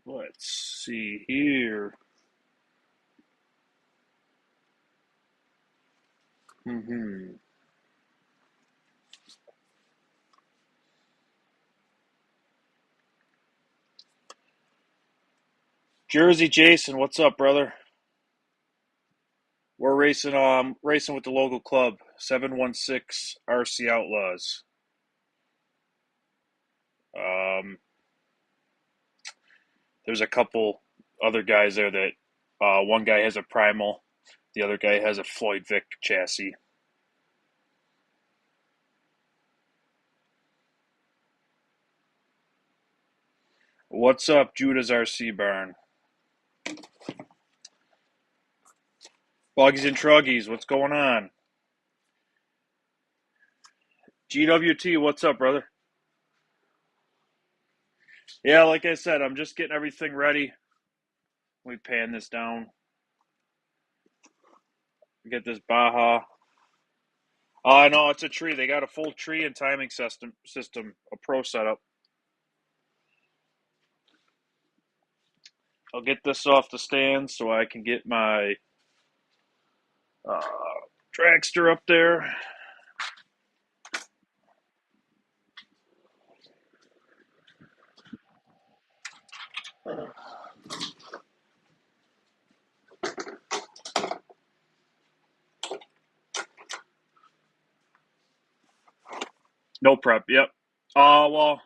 Let's see here. Jersey Jason, what's up, brother? We're racing with the local club, 716 RC Outlaws. Um, there's a couple other guys there that one guy has a primal, the other guy has a Floyd Vic chassis. What's up, Judah's RC Barn? Buggies and Truggies, what's going on? GWT, what's up, brother? Yeah, like I said, I'm just getting everything ready. Let me pan this down. Get this Baja. Oh, no, it's a tree. They got a full tree and timing system, a pro setup. I'll get this off the stand so I can get my uh, dragster up there. No prep. Yep. Well,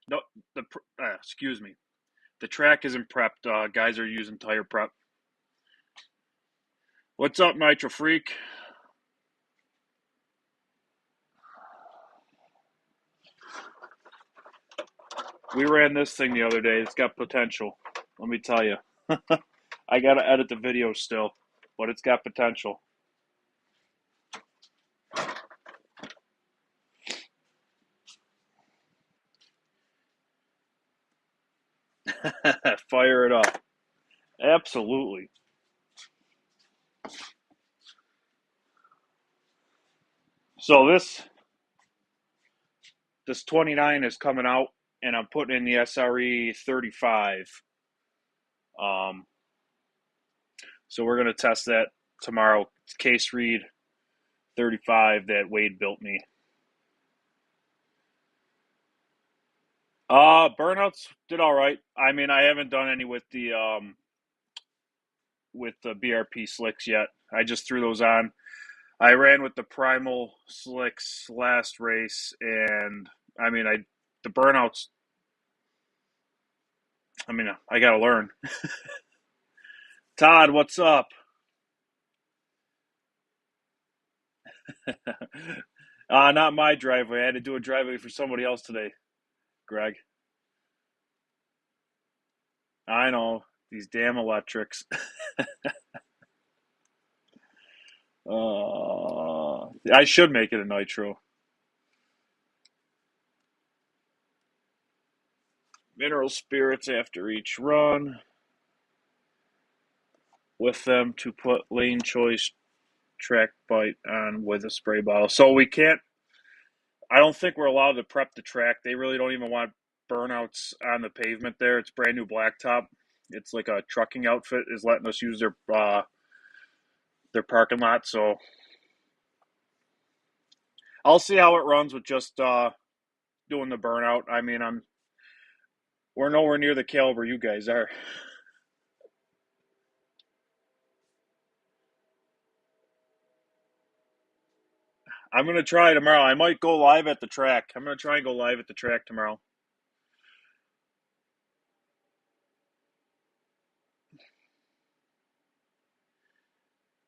no. Excuse me. The track isn't prepped. Guys are using tire prep. What's up, Nitro Freak? We ran this thing the other day. It's got potential. Let me tell you. I gotta edit the video still, but it's got potential. Fire it up. Absolutely. So this 29 is coming out, and I'm putting in the SRE 35. Um, so we're gonna test that tomorrow. It's Case Reed 35 that Wade built me. Burnouts did all right. I mean, I haven't done any with the BRP slicks yet. I just threw those on. I ran with the primal slicks last race, and I mean, the burnouts. I mean, I gotta learn. Todd, what's up? Not my driveway. I had to do a driveway for somebody else today, Greg. I know these damn electrics. I should make it a nitro. Mineral spirits after each run with them to put lane choice track bite on with a spray bottle. So we can't. I don't think we're allowed to prep the track. They really don't even want burnouts on the pavement there. It's brand new blacktop. It's like a trucking outfit is letting us use their parking lot. So I'll see how it runs with just doing the burnout. I mean, we're nowhere near the caliber you guys are. I'm gonna try tomorrow. I might go live at the track. I'm gonna try and go live at the track tomorrow.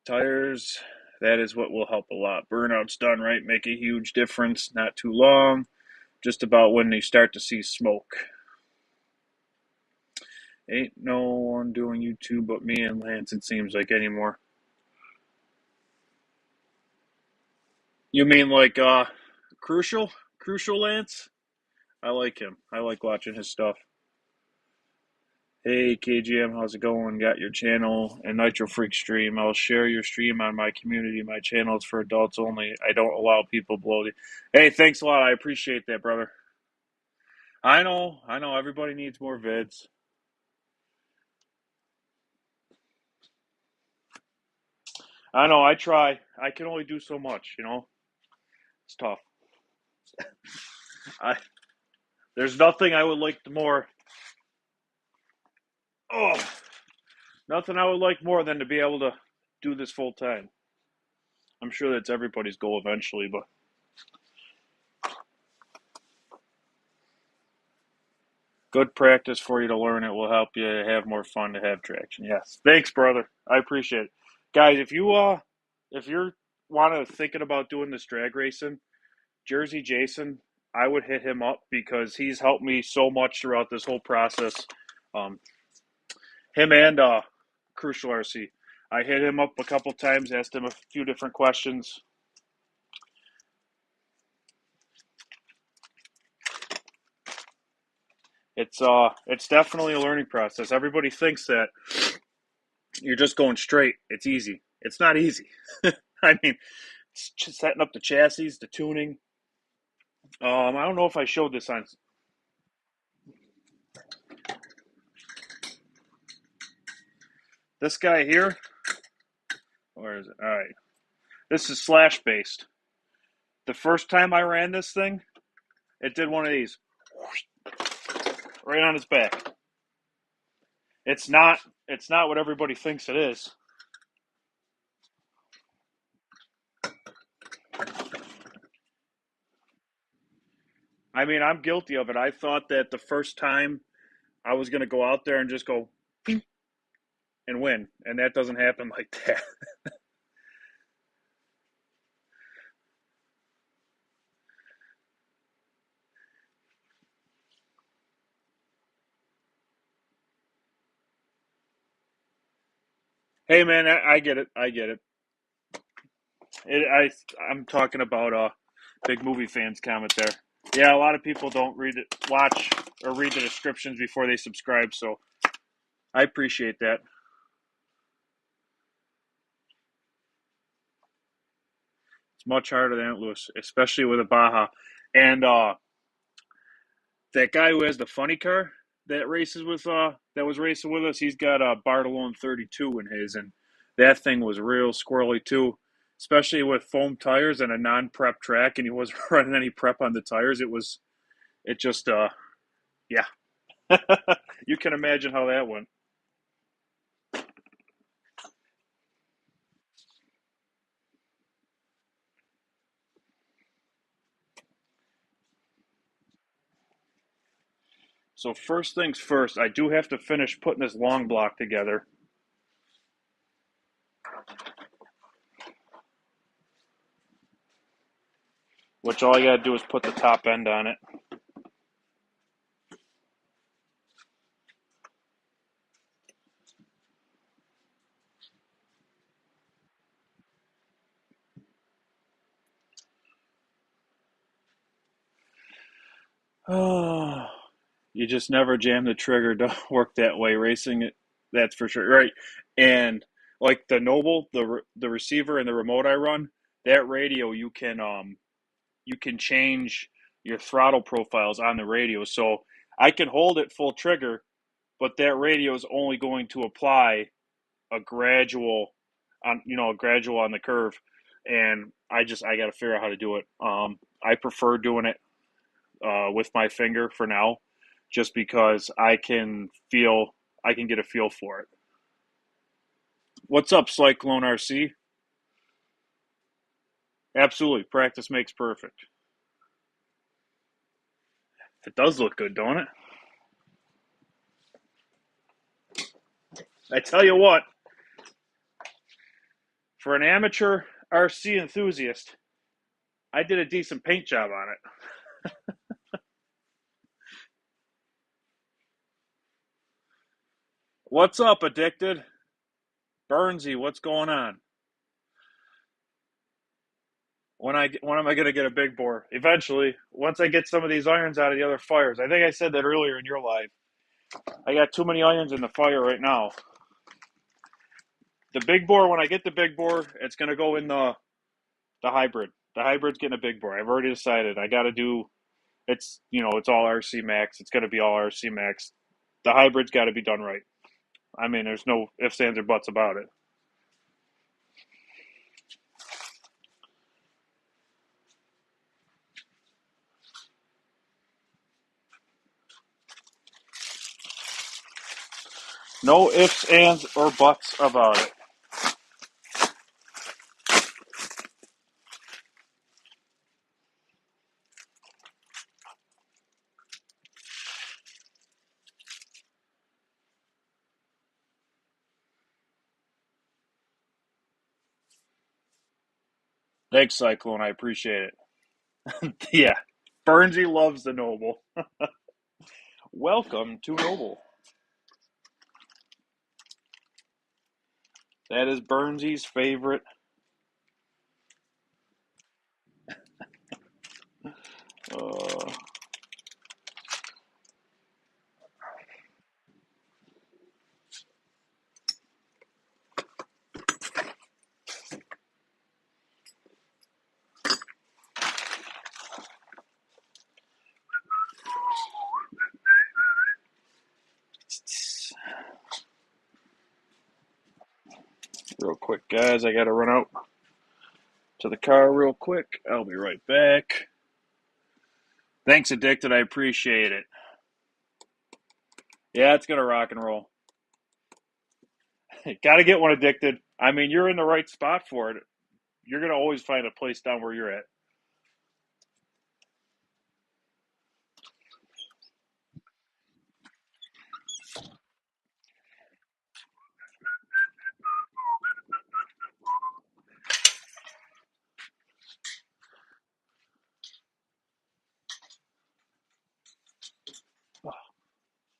Tires, that is what will help a lot. Burnouts done right make a huge difference. Not too long. just about when you start to see smoke. Ain't no one doing YouTube but me and Lance, it seems like, anymore. You mean like Crucial Lance? I like him. I like watching his stuff. Hey KGM, how's it going? Got your channel and Nitro Freak stream. I'll share your stream on my community. My channel is for adults only. I don't allow people below the. Hey, thanks a lot. I appreciate that, brother. I know. Everybody needs more vids. I know. I try. I can only do so much. It's tough. I There's nothing I would like more. Oh, nothing I would like more than to be able to do this full time. I'm sure that's everybody's goal eventually, but good practice for you to learn. It will help you have more fun to have traction. Yes, thanks, brother. I appreciate it, guys. If you're thinking about doing this drag racing, Jersey Jason, I would hit him up because he's helped me so much throughout this whole process. Um, him and Crucial RC. I hit him up a couple times, asked him a few different questions. It's definitely a learning process. Everybody thinks that you're just going straight. It's easy. It's not easy. I mean, setting up the chassis, the tuning. I don't know if I showed this on this guy here. Where is it? All right. This is slash based. The first time I ran this thing, it did one of these right on its back. It's not what everybody thinks it is. I mean, I'm guilty of it. I thought that the first time I was going to go out there and just go and win, and that doesn't happen like that. Hey, man, I get it. I get it. I'm talking about big movie fans comment there. Yeah, a lot of people don't watch, or read the descriptions before they subscribe. So I appreciate that. It's much harder than it looks, especially with a Baja. And that guy who has the funny car that was racing with us, he's got a Bartolone 32 in his, and that thing was real squirrely too, especially with foam tires and a non-prep track, and he wasn't running any prep on the tires. It just yeah. You can imagine how that went. So first things first, I do have to finish putting this long block together. Which all I gotta do is put the top end on it. Oh, you just never jam the trigger. Don't work that way. Racing it, that's for sure. Right. And like the Noble, the receiver and the remote I run, that radio you can change your throttle profiles on the radio. So I can hold it full trigger, but that radio is only going to apply a gradual a gradual on the curve, and I got to figure out how to do it. I prefer doing it with my finger for now, just because I can get a feel for it. What's up, Cyclone RC? Absolutely, practice makes perfect. It does look good, don't it? I tell you what, for an amateur RC enthusiast, I did a decent paint job on it. What's up, Addicted? Burnsy, what's going on? When am I gonna get a big bore? Eventually, once I get some of these irons out of the other fires. I think I said that earlier in your live. I got too many irons in the fire right now. The big bore, when I get the big bore, it's gonna go in the hybrid. The hybrid's getting a big bore. I've already decided. I gotta do it's all RC Max. It's gonna be all RC Max. The hybrid's gotta be done right. I mean, there's no ifs, ands, or buts about it. No ifs, ands, or buts about it. Thanks, Cyclone. I appreciate it. Yeah. Burnsy loves the Noble. Welcome to Noble. That is Burnsy's favorite. Uh, Real quick, guys. I got to run out to the car real quick. I'll be right back. Thanks, Addicted. I appreciate it. Yeah, it's going to rock and roll. Got to get one, Addicted. I mean, you're in the right spot for it. You're going to always find a place down where you're at.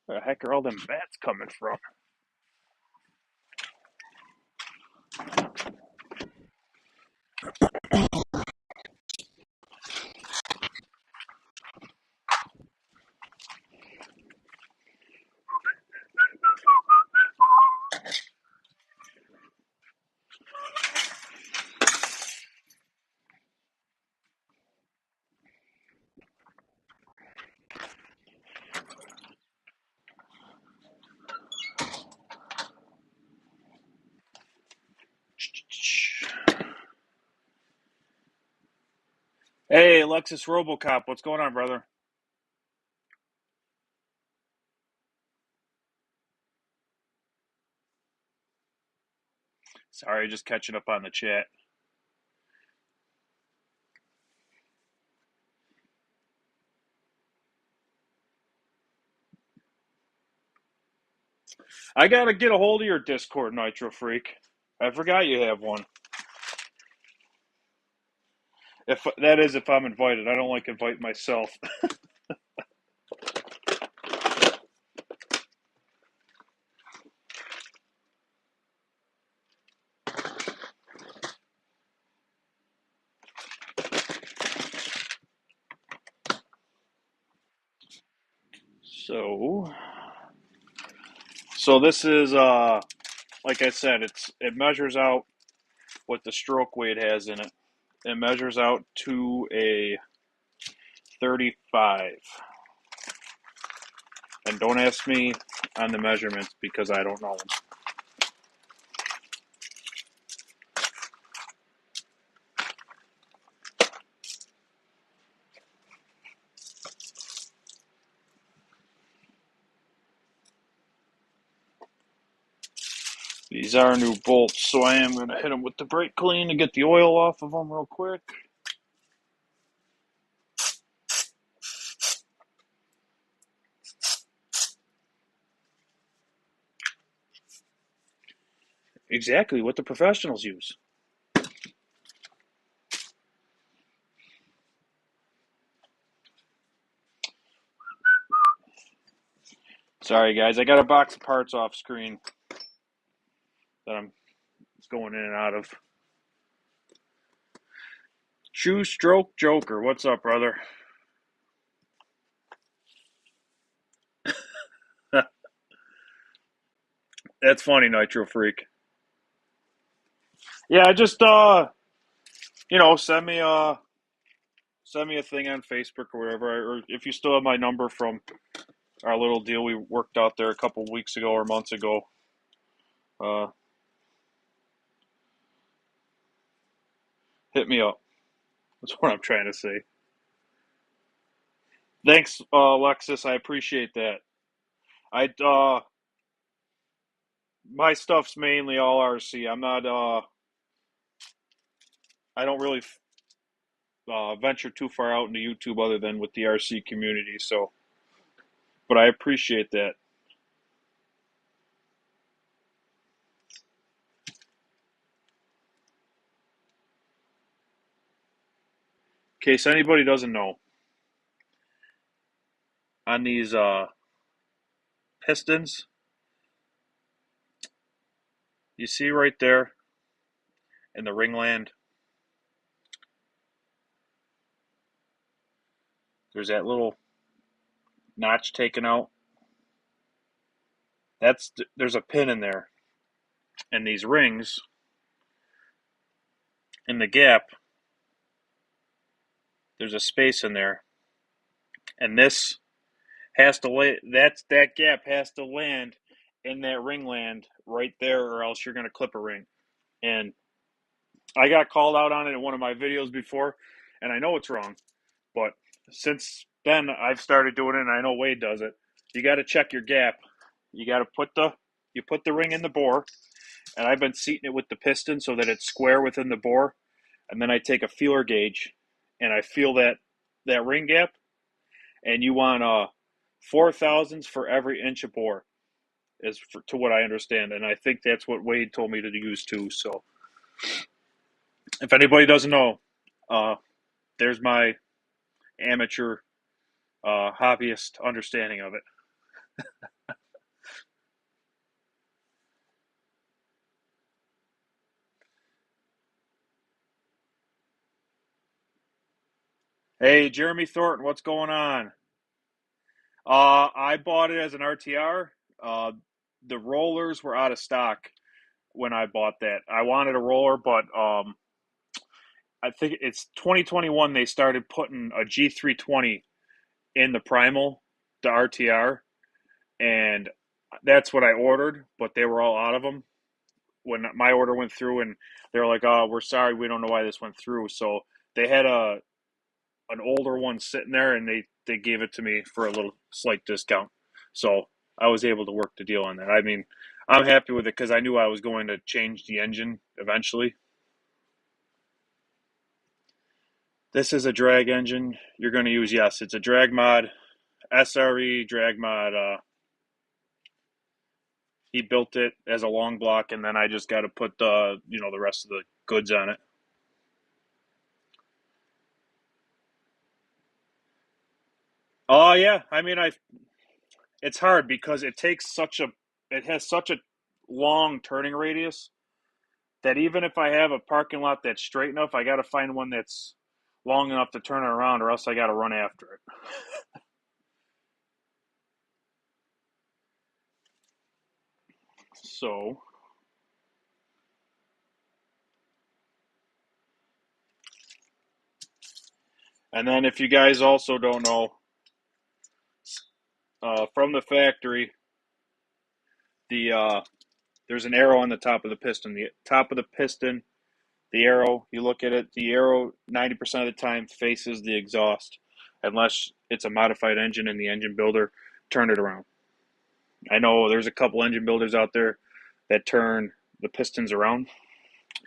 Where the heck are all them bats coming from? Hey, Alexis Robocop. What's going on, brother? Sorry, just catching up on the chat. I gotta get a hold of your Discord, Nitro Freak. I forgot you have one. If I'm invited. I don't like invite myself. So, this is like I said, it measures out what the stroke weight has in it. It measures out to a 35. And don't ask me on the measurements because I don't know them. These are new bolts, so I am going to hit them with the brake clean to get the oil off of them real quick. Exactly what the professionals use. Sorry, guys. I got a box of parts off screen that I'm going in and out of. Shoe Stroke Joker. What's up, brother? That's funny, Nitro Freak. Yeah, just send me a thing on Facebook or whatever, or if you still have my number from our little deal we worked out there a couple weeks ago or months ago. Uh, Hit me up. That's what I'm trying to say. Thanks, Alexis. I appreciate that. I My stuff's mainly all RC. I'm not. I don't really venture too far out into YouTube other than with the RC community. So, but I appreciate that. In case anybody doesn't know, on these pistons, you see right there in the ringland, there's that little notch taken out. There's a pin in there, and these rings in the gap, there's a space in there, and this has to lay that gap has to land in that ringland right there, or else you're going to clip a ring. And I got called out on it in one of my videos before, and I know it's wrong, but since then I've started doing it, and I know Wade does it. You got to check your gap. You got to put the ring in the bore, and I've been seating it with the piston so that it's square within the bore, and then I take a feeler gauge and I feel that ring gap, and you want 4 thousandths for every inch of bore, to what I understand, and I think that's what Wade told me to use too. So if anybody doesn't know, uh, there's my amateur hobbyist understanding of it. Hey, Jeremy Thornton, what's going on? I bought it as an RTR. The rollers were out of stock when I bought that. I wanted a roller, but I think it's 2021 they started putting a G320 in the primal, the RTR, and that's what I ordered, but they were all out of them when my order went through, and they were like, "Oh, we're sorry, we don't know why this went through." So they had an older one sitting there, and they gave it to me for a little slight discount. So I was able to work the deal on that. I mean, I'm happy with it because I knew I was going to change the engine eventually. This is a drag engine you're going to use. Yes, it's a drag mod, SRE drag mod. He built it as a long block, and then I just got to put the rest of the goods on it. Oh yeah, I mean it's hard because it has such a long turning radius that even if I have a parking lot that's straight enough, I got to find one that's long enough to turn it around, or else I got to run after it. So, and then if you guys also don't know, from the factory, there's an arrow on the top of the piston. The top of the piston, the arrow, you look at it, the arrow 90% of the time faces the exhaust, unless it's a modified engine and the engine builder turned it around. I know there's a couple engine builders out there that turn the pistons around,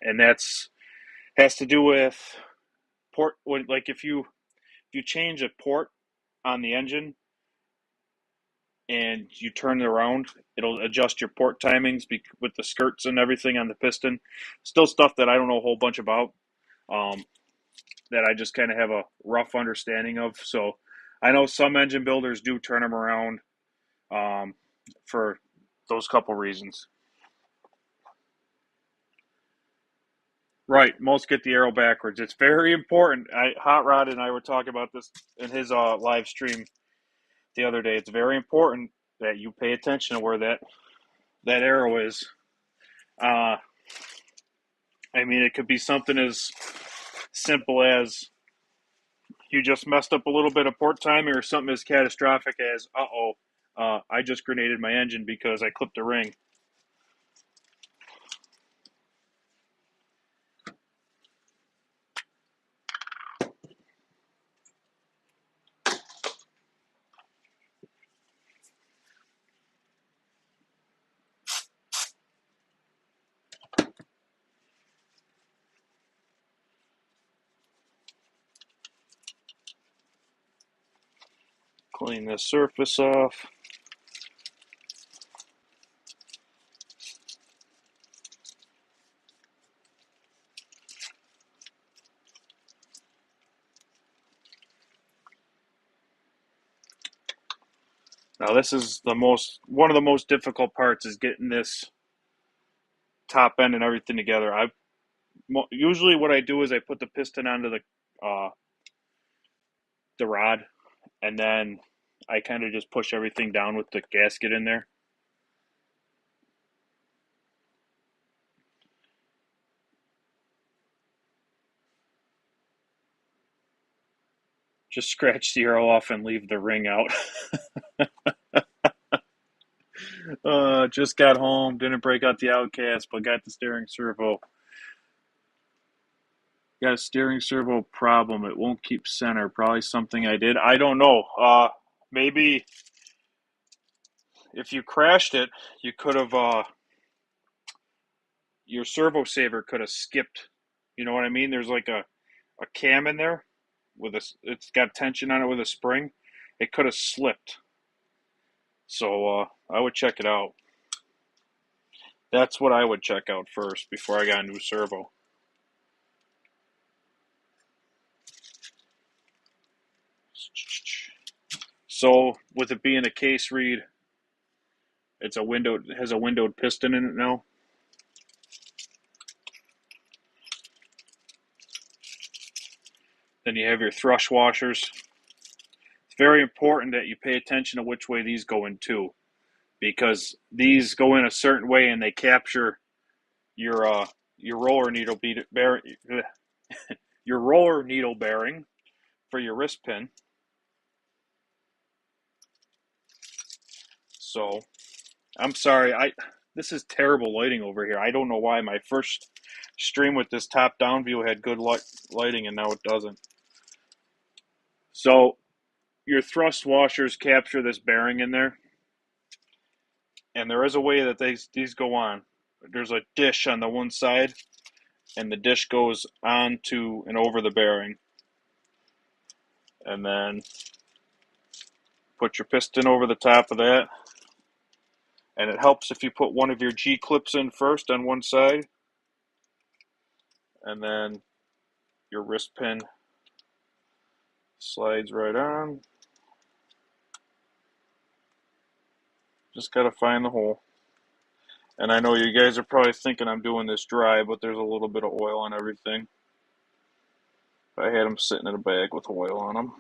and that's has to do with port. Like if you change a port on the engine and you turn it around, it'll adjust your port timings with the skirts and everything on the piston. Still stuff that I don't know a whole bunch about, um, that I just kind of have a rough understanding of. So I know some engine builders do turn them around. for those couple reasons. Right, most get the arrow backwards. It's very important. Hot Rod and I were talking about this in his live stream the other day. It's very important that you pay attention to where that arrow is. Uh, I mean, it could be something as simple as you just messed up a little bit of port timing, or something as catastrophic as, I just grenaded my engine because I clipped a ring. Clean this surface off. Now this is one of the most difficult parts, is getting this top end and everything together. Usually what I do is I put the piston onto the rod, and then I kind of just push everything down with the gasket in there. Just scratch the arrow off and leave the ring out. Just got home, didn't break out the Outcast, but got the steering servo. Got a steering servo problem. It won't keep center. Probably something I did. I don't know. Maybe if you crashed it, you could have, your servo saver could have skipped. You know what I mean? There's like a cam in there it's got tension on it with a spring. It could have slipped. So I would check it out. That's what I would check out first before I got a new servo. So with it being a case read, it has a windowed piston in it now. Then you have your thrush washers. It's very important that you pay attention to which way these go in too, because these go in a certain way and they capture your roller needle bearing, your roller needle bearing for your wrist pin. So I'm sorry, this is terrible lighting over here. I don't know why. My first stream with this top down view had good lighting, and now it doesn't. So your thrust washers capture this bearing in there, and there is a way that these go on. There's a dish on the one side, and the dish goes onto and over the bearing. And then put your piston over the top of that. And it helps if you put one of your G clips in first on one side, and then your wrist pin slides right on. Just gotta find the hole. And I know you guys are probably thinking I'm doing this dry, but there's a little bit of oil on everything. I had them sitting in a bag with oil on them.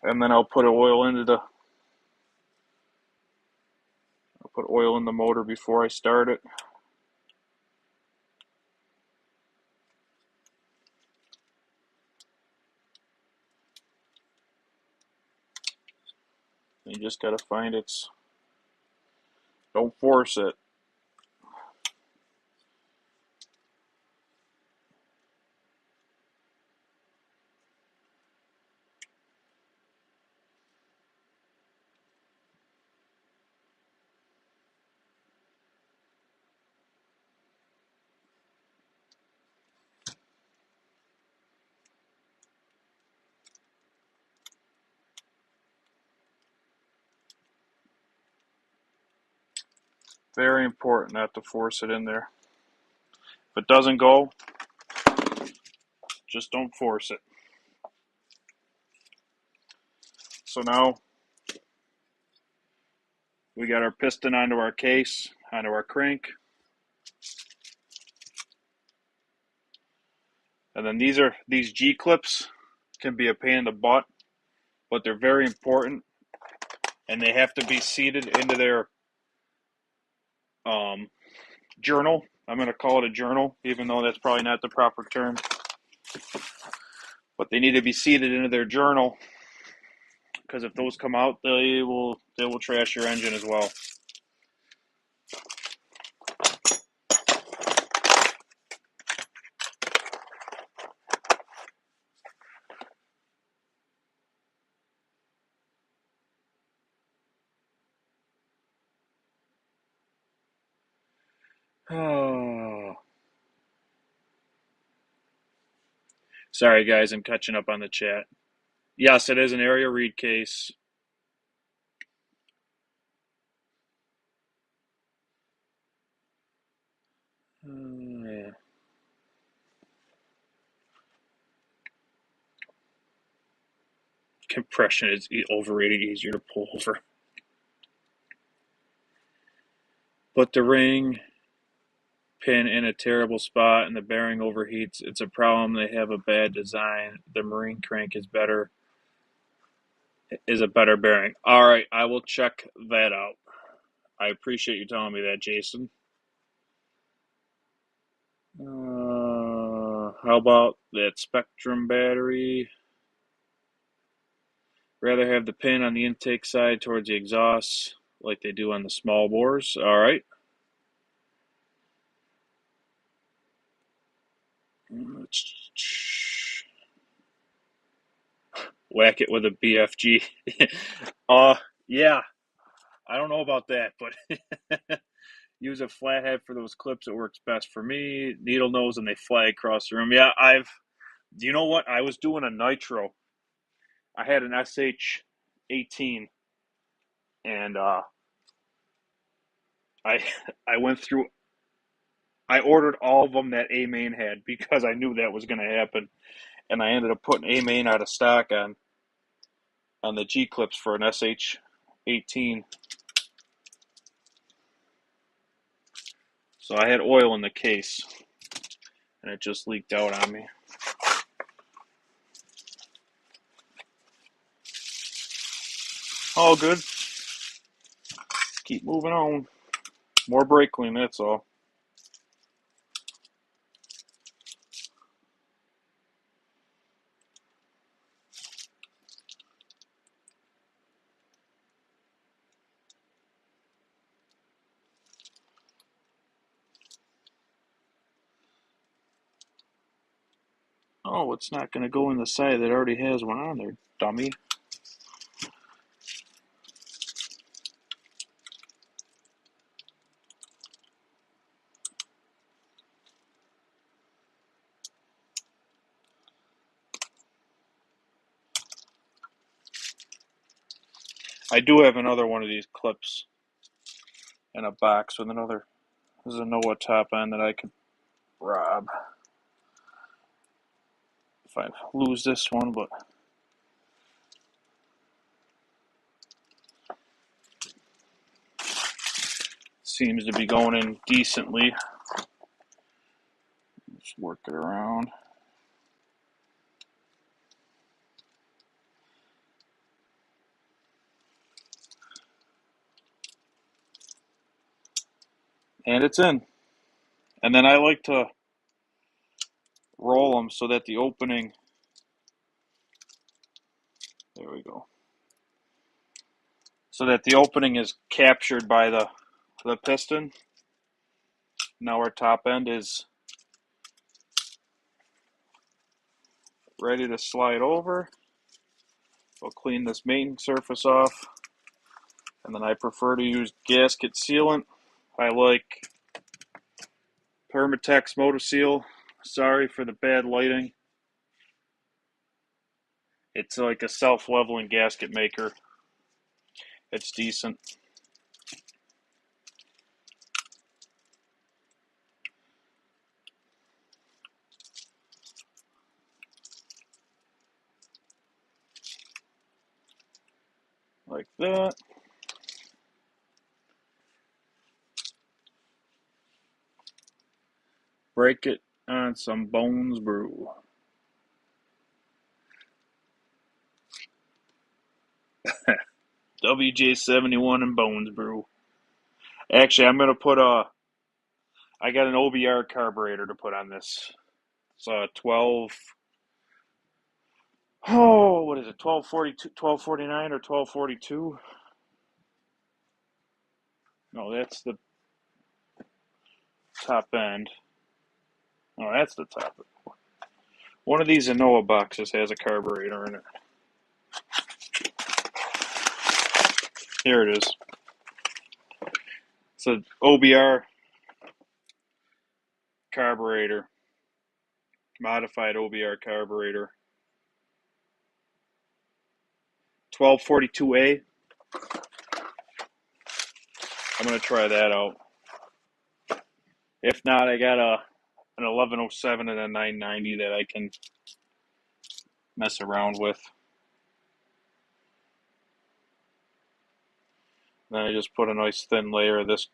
And then I'll put oil in the motor before I start it. You just gotta find don't force it. Very important not to force it in there. If it doesn't go, just don't force it. So now We got our piston onto our case, onto our crank. And then these G-clips can be a pain in the butt, but they're very important, and they have to be seated into their journal. I'm going to call it a journal, even though that's probably not the proper term. But they need to be seated into their journal, because if those come out, they will trash your engine as well. Oh. Sorry, guys, I'm catching up on the chat. Yes, it is an area read case. Yeah. Compression is overrated, easier to pull over. But the ring pin in a terrible spot and the bearing overheats. It's a problem. They have a bad design. The marine crank is a better bearing. All right, I will check that out. I appreciate you telling me that, Jason. How about that Spectrum battery? Rather have the pin on the intake side towards the exhaust like they do on the small bores. All right. Whack it with a BFG. Yeah. I don't know about that, but use a flathead for those clips. It works best for me. Needle nose and they fly across the room. Yeah, do you know what? I was doing a nitro. I had an SH18 and I I went through I ordered all of them that A main had because I knew that was going to happen, and I ended up putting A main out of stock on the G clips for an SH18. So I had oil in the case, and it just leaked out on me. All good. Keep moving on. More brake clean, that's all. Oh, it's not going to go in the side that already has one on there, dummy. I do have another one of these clips in a box with another. There's a Noah top end that I could rob if I lose this one, but seems to be going in decently. Just work it around. And it's in. And then I like to roll them so that the opening, there we go, so that the opening is captured by the piston. Now our top end is ready to slide over. We'll clean this main surface off. And then I prefer to use gasket sealant. I like Permatex Motoseal. Sorry for the bad lighting. It's like a self-leveling gasket maker. It's decent. Like that. break it on some Bones Brew. WJ71 and Bones Brew. Actually, I'm gonna put I got an OBR carburetor to put on this. It's a 12. Oh, what is it? 1242, 1249 or 1242? No, that's the top end. Oh, that's the top. One of these Anoa boxes has a carburetor in it. Here it is. It's an OBR carburetor, modified OBR carburetor. 1242A. I'm going to try that out. If not, I got an 1107 and a 990 that I can mess around with. Then I just put a nice thin layer of this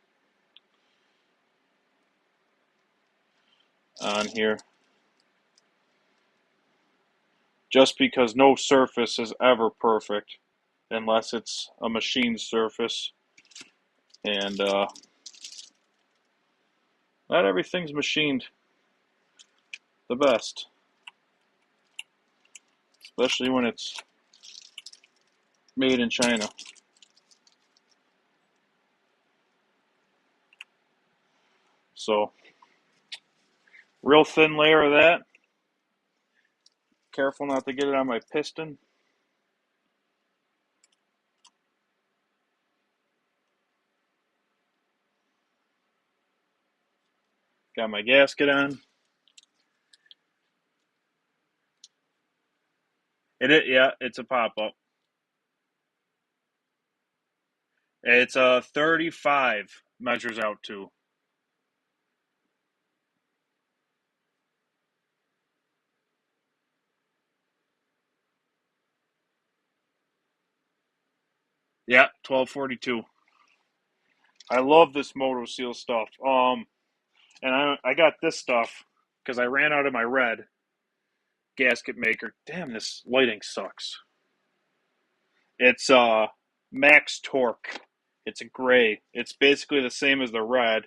on here. Just because no surface is ever perfect unless it's a machined surface. And not everything's machined the best. Especially when it's made in China. So, real thin layer of that. Careful not to get it on my piston. Got my gasket on. Yeah, it's a pop-up. It's a 35 measures out to. Yeah, 1242. I love this Moto Seal stuff. And I got this stuff because I ran out of my red gasket maker. Damn, this lighting sucks. It's Max Torque. It's a gray. It's basically the same as the red,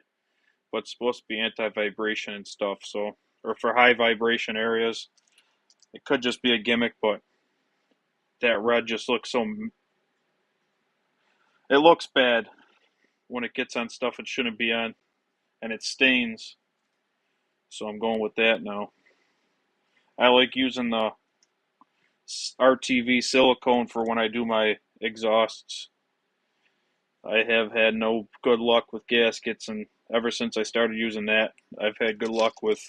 but it's supposed to be anti-vibration and stuff. So, or for high vibration areas, it could just be a gimmick, but that red just looks so. It looks bad when it gets on stuff it shouldn't be on, and it stains. So I'm going with that now. I like using the RTV silicone for when I do my exhausts. I have had no good luck with gaskets, and ever since I started using that, I've had good luck with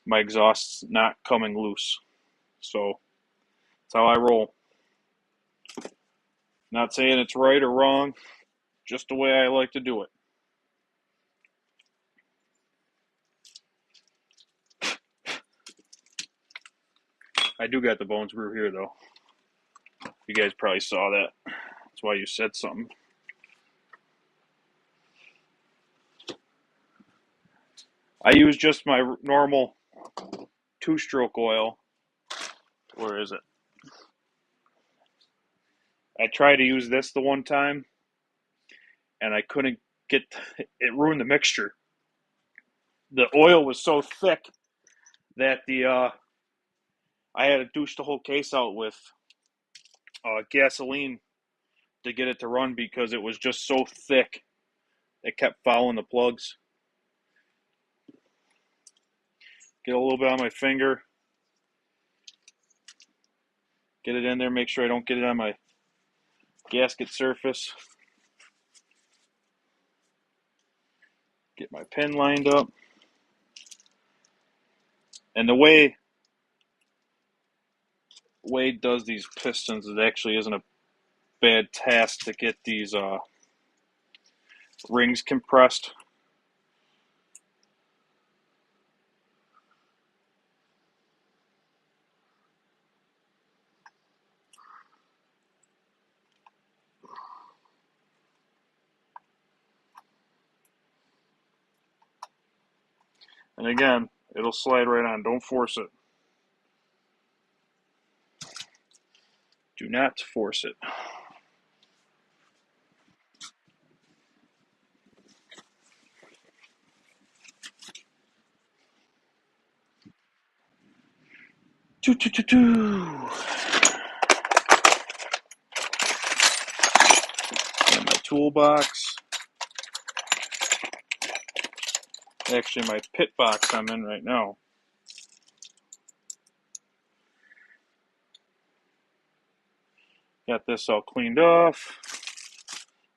my exhausts not coming loose. So that's how I roll. Not saying it's right or wrong, just the way I like to do it. I do got the Bones Brew here, though. You guys probably saw that. That's why you said something. I use just my normal two-stroke oil. Where is it? I tried to use this the one time, and I couldn't get it. Ruined the mixture. The oil was so thick that I had to douche the whole case out with gasoline to get it to run because it was just so thick. It kept fouling the plugs. Get a little bit on my finger. Get it in there. Make sure I don't get it on my gasket surface. Get my pin lined up. And the way Wade does these pistons, it actually isn't a bad task to get these rings compressed. And again, It'll slide right on. Don't force it. Do not force it. And my toolbox. Actually, my pit box I'm in right now. Got this all cleaned off.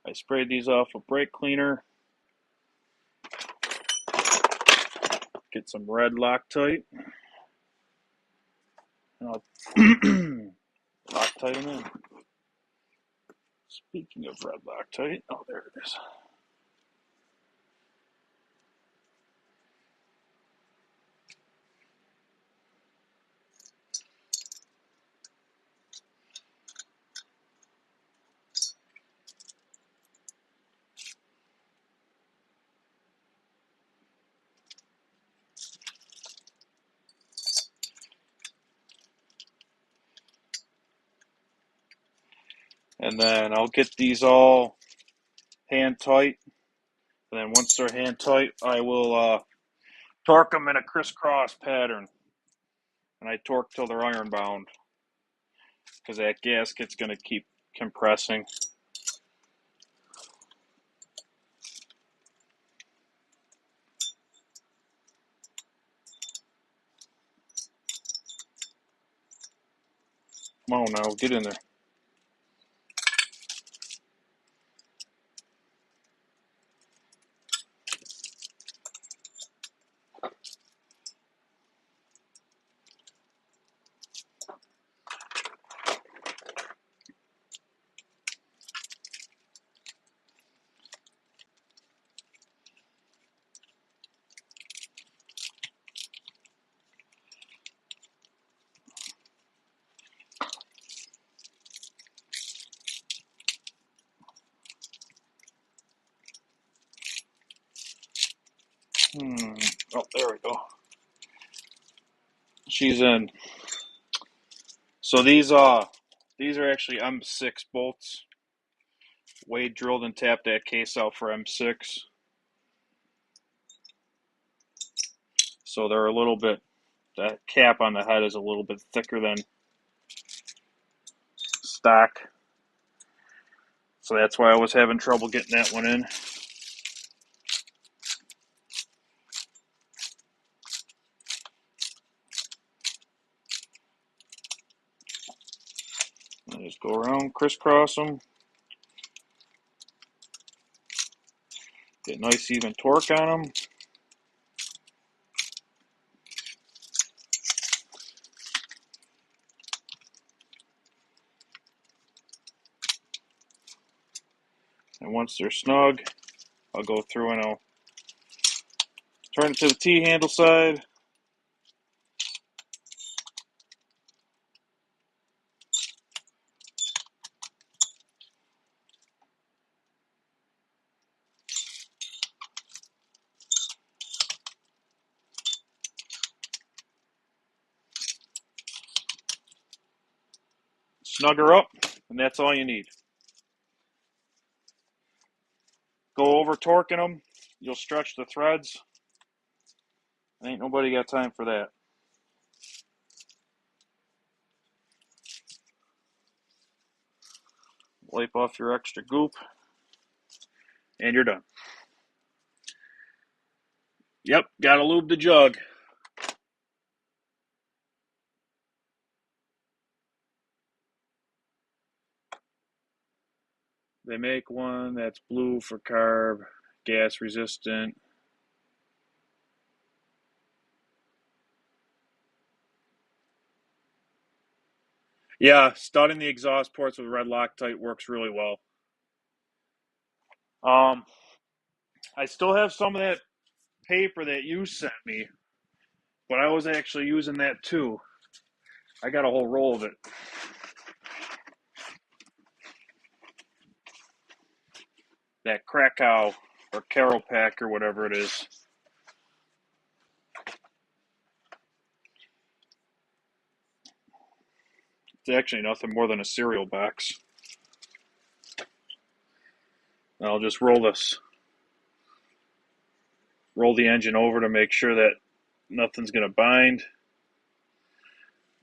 I sprayed these off with brake cleaner. Get some red Loctite. And I'll Loctite them in. Speaking of red Loctite, oh, there it is. And then I'll get these all hand tight. And then once they're hand tight, I will torque them in a crisscross pattern. And I torque till they're iron bound, because that gasket's going to keep compressing. Come on now, get in there. Oh, there we go. She's in. So these are actually M6 bolts. Wade drilled and tapped that case out for M6. So they're a little bit, that cap on the head is a little bit thicker than stock. So that's why I was having trouble getting that one in. I just go around, crisscross them. Get nice even torque on them. And once they're snug, I'll go through and I'll turn it to the T-handle side. Snug her up, and that's all you need. Go over torquing them. You'll stretch the threads. Ain't nobody got time for that. Wipe off your extra goop, and you're done. Yep, gotta lube the jug. They make one that's blue for carb, gas resistant. Yeah, studding the exhaust ports with red Loctite works really well. I still have some of that paper that you sent me, but I was actually using that too. I got a whole roll of it. That Krakow or Carol Pack or whatever it is. It's actually nothing more than a cereal box. And I'll just roll the engine over to make sure that nothing's going to bind.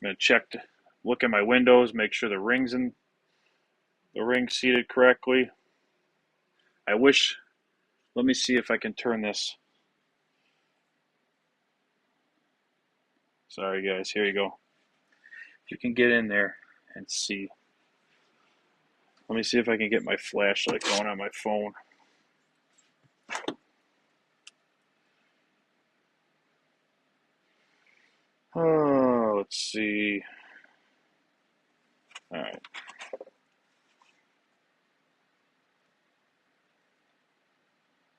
I'm going to look at my windows, make sure the ring's seated correctly. Let me see if I can turn this. Sorry guys, here you go. If you can get in there and see. Let me see if I can get my flashlight going on my phone. Oh, let's see. All right.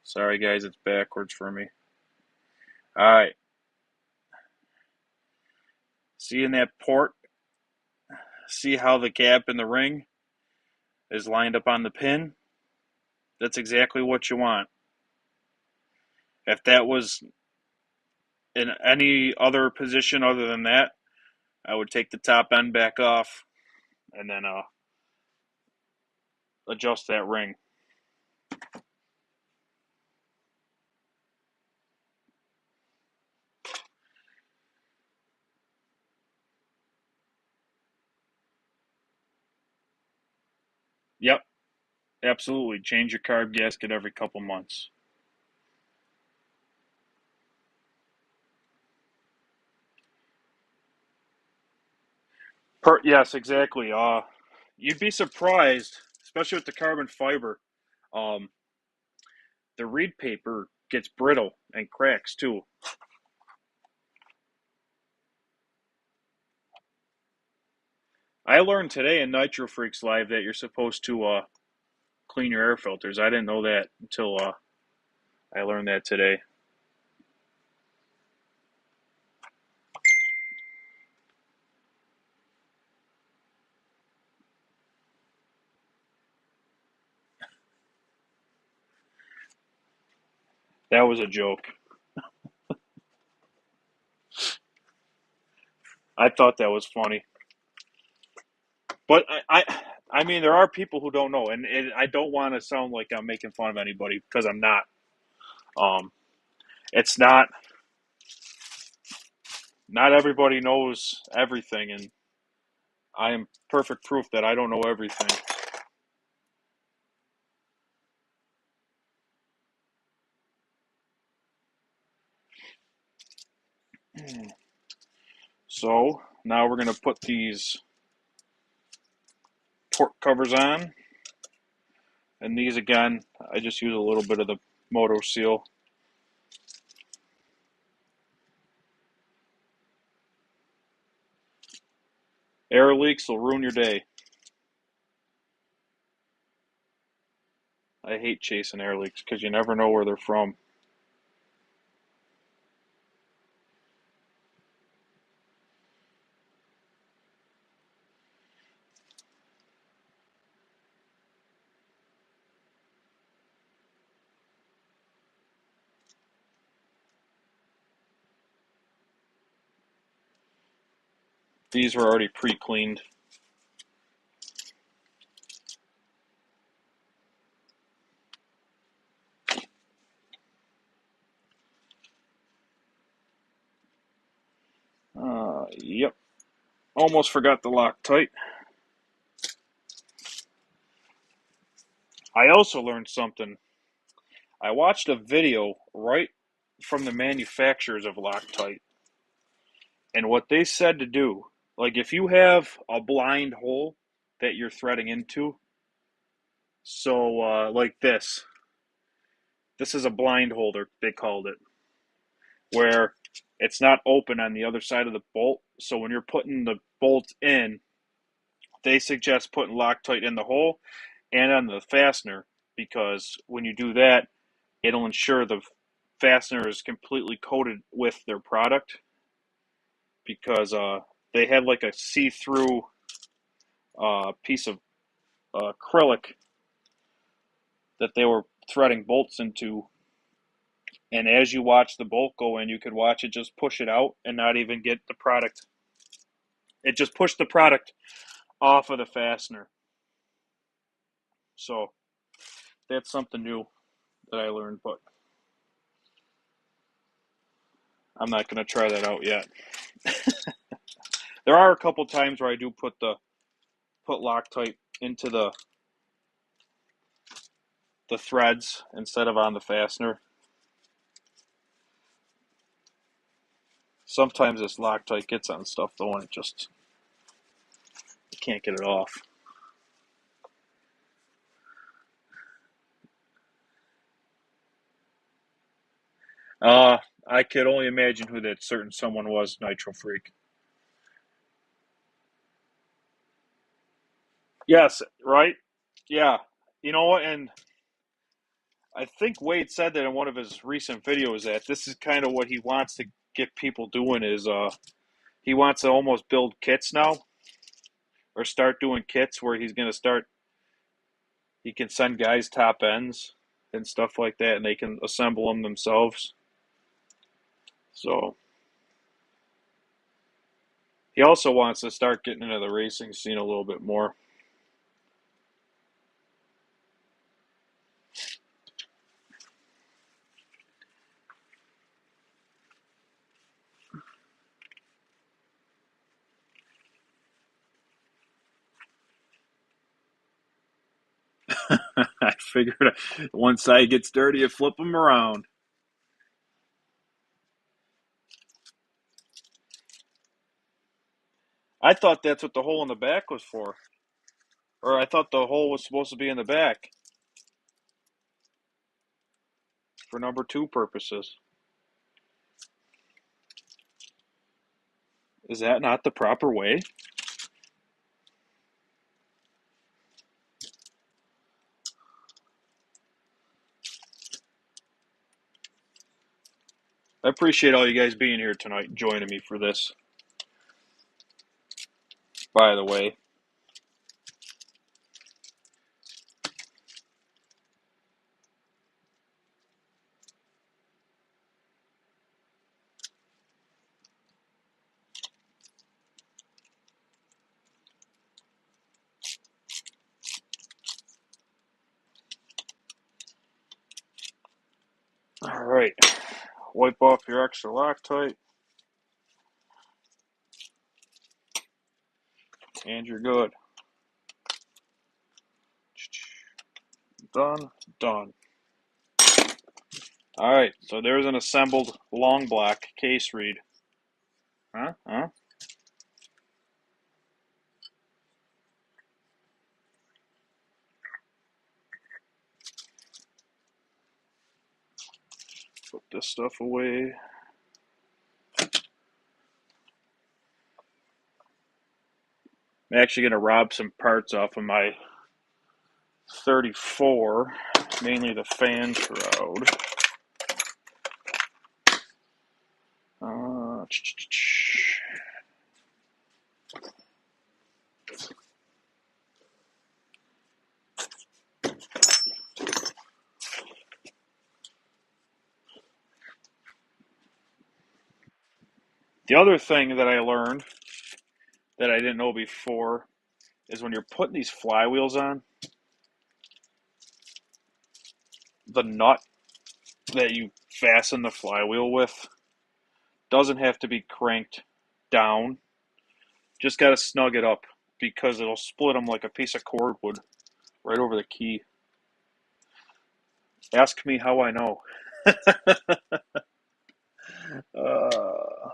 Sorry guys, it's backwards for me. All right. See in that port? See how the gap in the ring is lined up on the pin? That's exactly what you want. If that was in any other position other than that, I would take the top end back off and then adjust that ring. Yep, absolutely. Change your carb gasket every couple months. Yes, exactly. You'd be surprised, especially with the carbon fiber. Um, the reed paper gets brittle and cracks too. I learned today in Nitro Freaks Live that you're supposed to clean your air filters. I didn't know that until I learned that today. That was a joke. I thought that was funny. But I mean, there are people who don't know, and I don't want to sound like I'm making fun of anybody because I'm not. Um, it's not everybody knows everything, and I am perfect proof that I don't know everything. So now we're going to put these port covers on, and these again, I just use a little bit of the Moto Seal. Air leaks will ruin your day. I hate chasing air leaks because you never know where they're from. These were already pre-cleaned. Yep. Almost forgot the Loctite. I also learned something. I watched a video right from the manufacturers of Loctite, and what they said to do, like if you have a blind hole that you're threading into, so like this is a blind holder, they called it, where it's not open on the other side of the bolt. So when you're putting the bolt in, they suggest putting Loctite in the hole and on the fastener, because when you do that, it'll ensure the fastener is completely coated with their product, because they had like a see-through piece of acrylic that they were threading bolts into, and as you watch the bolt go in, you could watch it just push it out and not even get the product. It just pushed the product off of the fastener. So that's something new that I learned, but I'm not going to try that out yet. There are a couple times where I do put Loctite into the threads instead of on the fastener. Sometimes this Loctite gets on stuff though, and you can't get it off. I could only imagine who that certain someone was, Nitro Freak. Yes, right? Yeah. You know what? And I think Wade said that in one of his recent videos that this is kind of what he wants to get people doing is he wants to almost build kits now or start doing kits where he's going to start he can send guys top ends and stuff like that and they can assemble them themselves. So he also wants to start getting into the racing scene a little bit more. I figured one side gets dirty, you flip them around. I thought that's what the hole in the back was for. Or I thought the hole was supposed to be in the back for number two purposes. Is that not the proper way? I appreciate all you guys being here tonight and joining me for this, by the way. All right. Wipe off your extra Loctite. And you're good. Done. Done. All right. So there's an assembled long block case reed. Huh? Huh? Put this stuff away. I'm actually going to rob some parts off of my 34, mainly the fan shroud. Uh, the other thing that I learned that I didn't know before is when you're putting these flywheels on, the nut that you fasten the flywheel with doesn't have to be cranked down. Just got to snug it up because it'll split them like a piece of cord would right over the key. Ask me how I know. uh,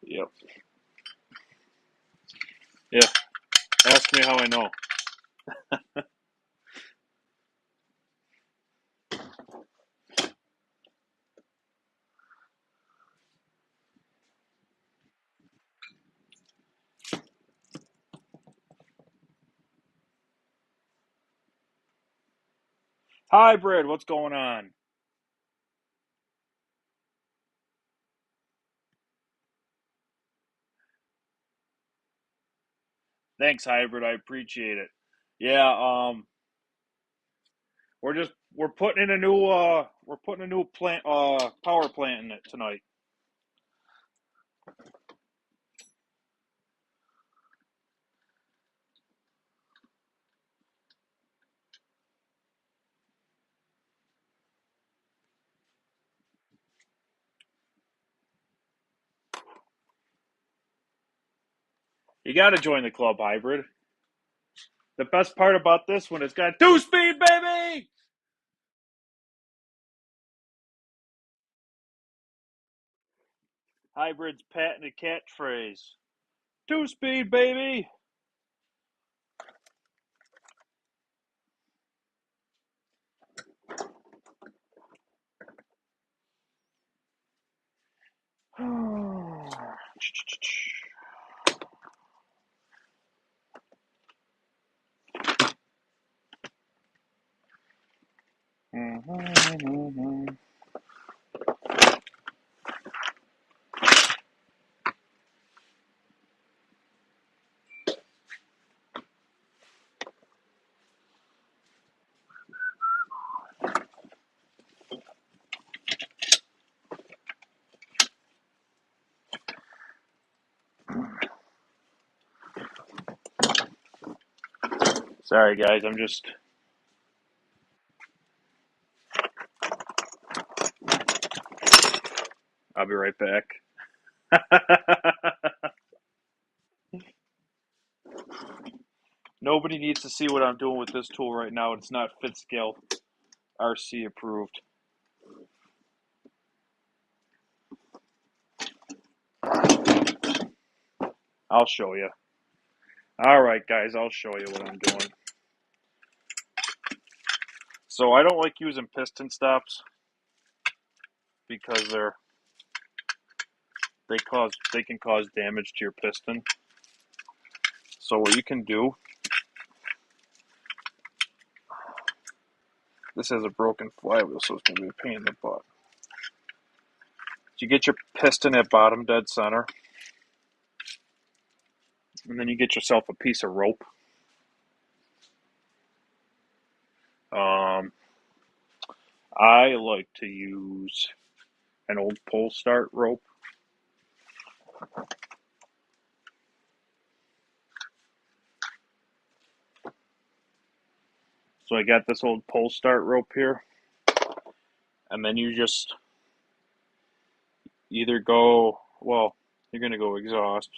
yep. Yeah. Ask me how I know. Hybrid, what's going on? Thanks, Hybrid. I appreciate it. Yeah, we're putting in a new We're putting a new power plant in it tonight. You got to join the club, hybrid. The best part about this one, it's got 2-speed, baby. Hybrid's patented catchphrase. 2-speed, baby. Sorry, guys. I'll be right back. Nobody needs to see what I'm doing with this tool right now. It's not fit scale RC approved. I'll show you. All right, guys, I'll show you what I'm doing. So I don't like using piston stops because they can cause damage to your piston. So what you can do, this has a broken flywheel, so it's going to be a pain in the butt. You get your piston at bottom dead center, and then you get yourself a piece of rope. I like to use an old pull start rope. So I got this old pull start rope here, and then you just either go, well, you're going to go exhaust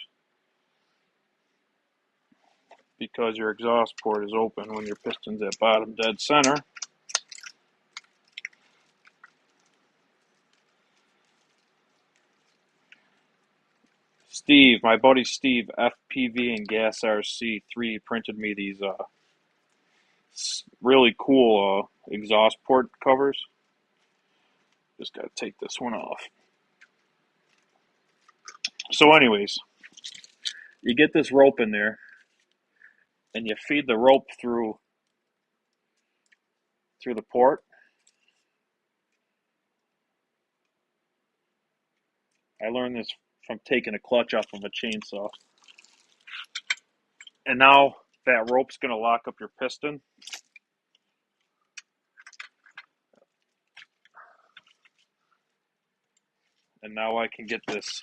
because your exhaust port is open when your piston's at bottom dead center. Steve, my buddy Steve, FPV and Gas RC 3 printed me these really cool exhaust port covers. Just got to take this one off. So anyways, you get this rope in there, and you feed the rope through the port. I learned this from taking a clutch off of a chainsaw. And now that rope's going to lock up your piston. And now I can get this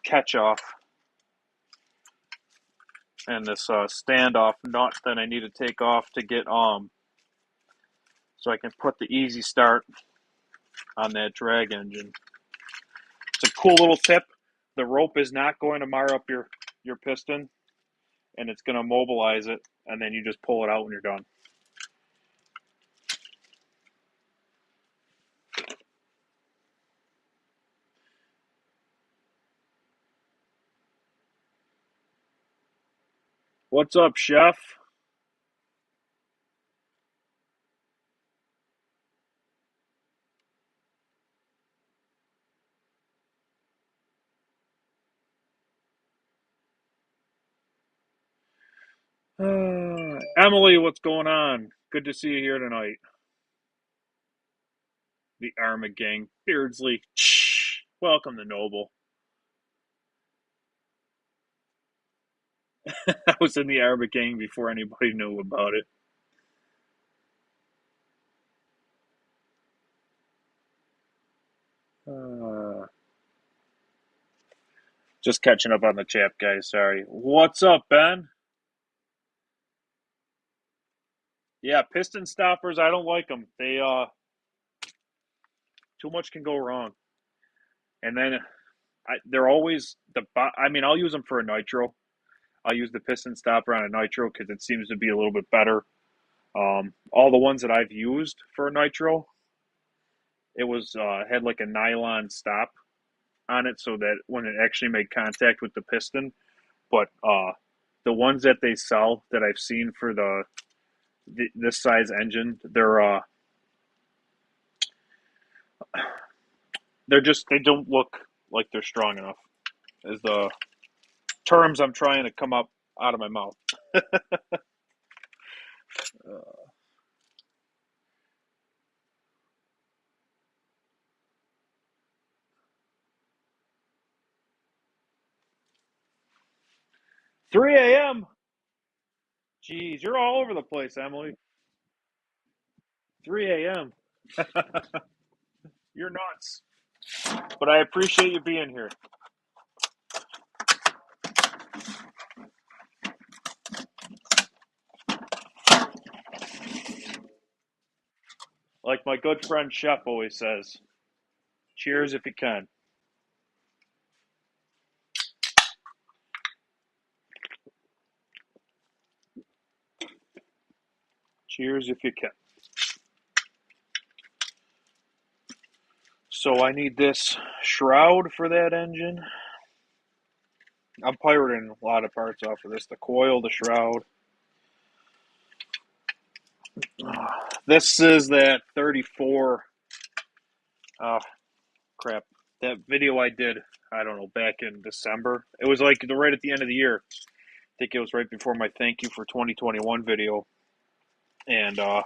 catch off and this standoff nut that I need to take off to get so I can put the easy start on that drag engine. It's a cool little tip. The rope is not going to mar up your piston, and it's going to mobilize it, and then you just pull it out when you're done. What's up, Chef? Emily, what's going on? Good to see you here tonight. The Arma Gang. Beardsley. Welcome to Noble. I was in the Arma Gang before anybody knew about it. Just catching up on the chat, guys. Sorry. What's up, Ben? Yeah, piston stoppers. I don't like them. They too much can go wrong. And then they're always I mean, I'll use them for a nitro. I'll use the piston stopper on a nitro because it seems to be a little bit better. All the ones that I've used for a nitro, it was had like a nylon stop on it so that when it actually made contact with the piston. But the ones that they sell that I've seen for this size engine, they're just they don't look like they're strong enough. Is the terms I'm trying to come up out of my mouth. 3 a.m. Jeez, you're all over the place, Emily. 3 a.m. You're nuts. But I appreciate you being here. Like my good friend Chef always says, cheers if you can. Cheers if you can. So I need this shroud for that engine. I'm pirating a lot of parts off of this. The coil, the shroud. This is that 34. Oh, crap. That video I did, I don't know, back in December. It was like right at the end of the year. I think it was right before my thank you for 2021 video. And I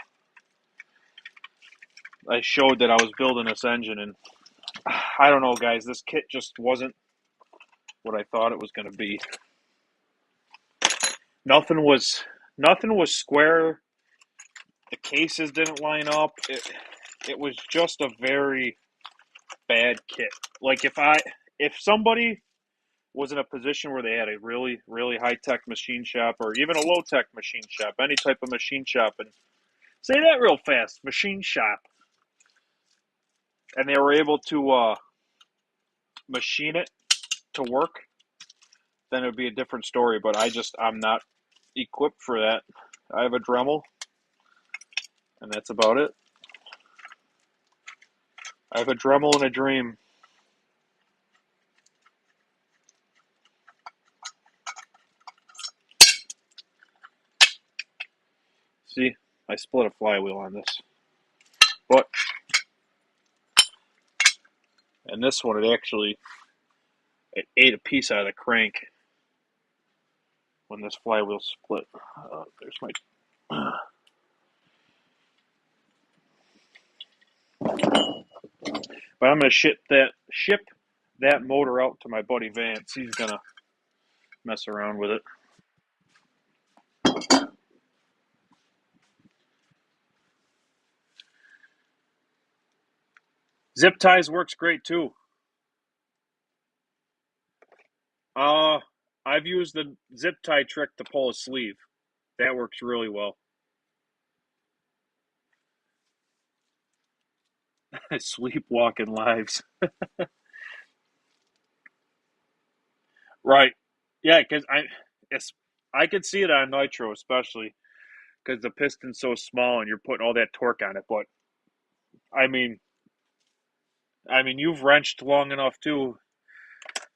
showed that I was building this engine. And I don't know, guys. This kit just wasn't what I thought it was going to be. Nothing was square. The cases didn't line up. It was just a very bad kit. Like if somebody was in a position where they had a really, really high tech machine shop or even a low tech machine shop, any type of machine shop, and say that real fast, machine shop, and they were able to machine it to work, then it would be a different story. But I'm not equipped for that. I have a Dremel, and that's about it. I have a Dremel and a dream. See, I split a flywheel on this. But, and this one, it ate a piece out of the crank when this flywheel split. There's my... But I'm going to ship that motor out to my buddy Vance. He's going to mess around with it. Zip ties works great too. I've used the zip tie trick to pull a sleeve. That works really well. Sleepwalking lives. Right. Yeah, because I could see it on nitro, especially because the piston's so small and you're putting all that torque on it. But I mean, you've wrenched long enough too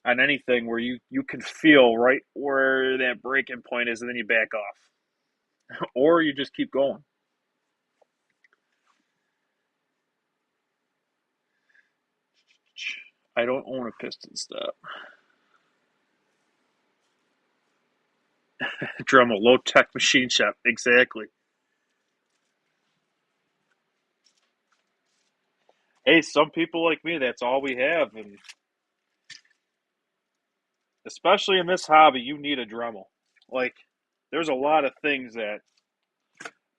on anything where you can feel right where that breaking point is, and then you back off, or you just keep going. I don't own a piston stop. Dremel, low tech machine shop, exactly. Hey, some people like me, that's all we have, and especially in this hobby, you need a Dremel. Like, there's a lot of things that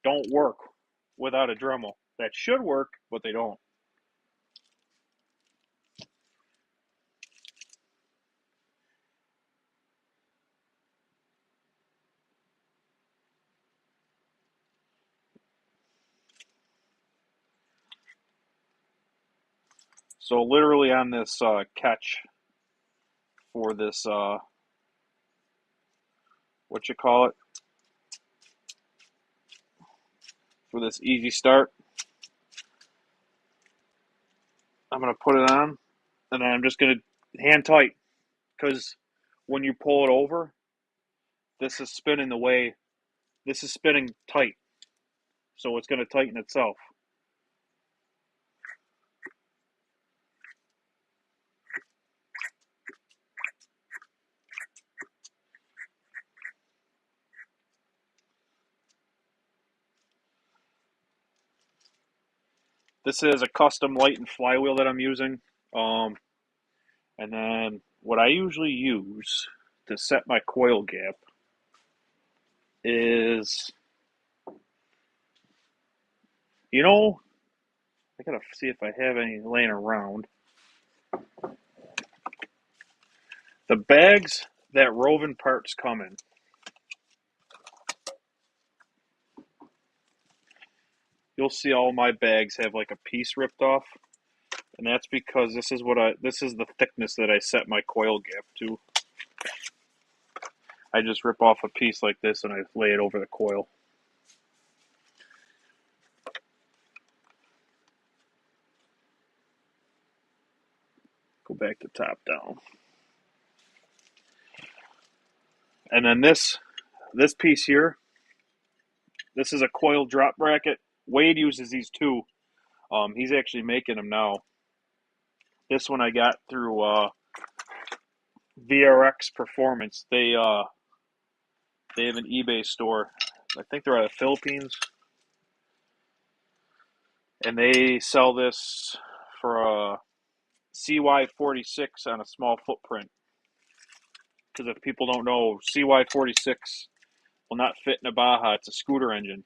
don't work without a Dremel that should work, but they don't. So literally on this catch for this, what you call it, for this easy start, I'm going to put it on, and then I'm just going to hand tight, because when you pull it over, this is spinning the way, this is spinning tight, so it's going to tighten itself. This is a custom light and flywheel that I'm using. And then what I usually use to set my coil gap is, I gotta see if I have any laying around. The bags that Rovin parts come in. You'll see all my bags have like a piece ripped off, and that's because this is the thickness that I set my coil gap to. I just rip off a piece like this and I lay it over the coil. Go back to top down. And then this piece here, this is a coil drop bracket. Wade uses these too. He's actually making them now. This one I got through VRX Performance. They have an eBay store. I think they're out of the Philippines, and they sell this for a CY46 on a small footprint. Because if people don't know, CY46 will not fit in a Baja. It's a scooter engine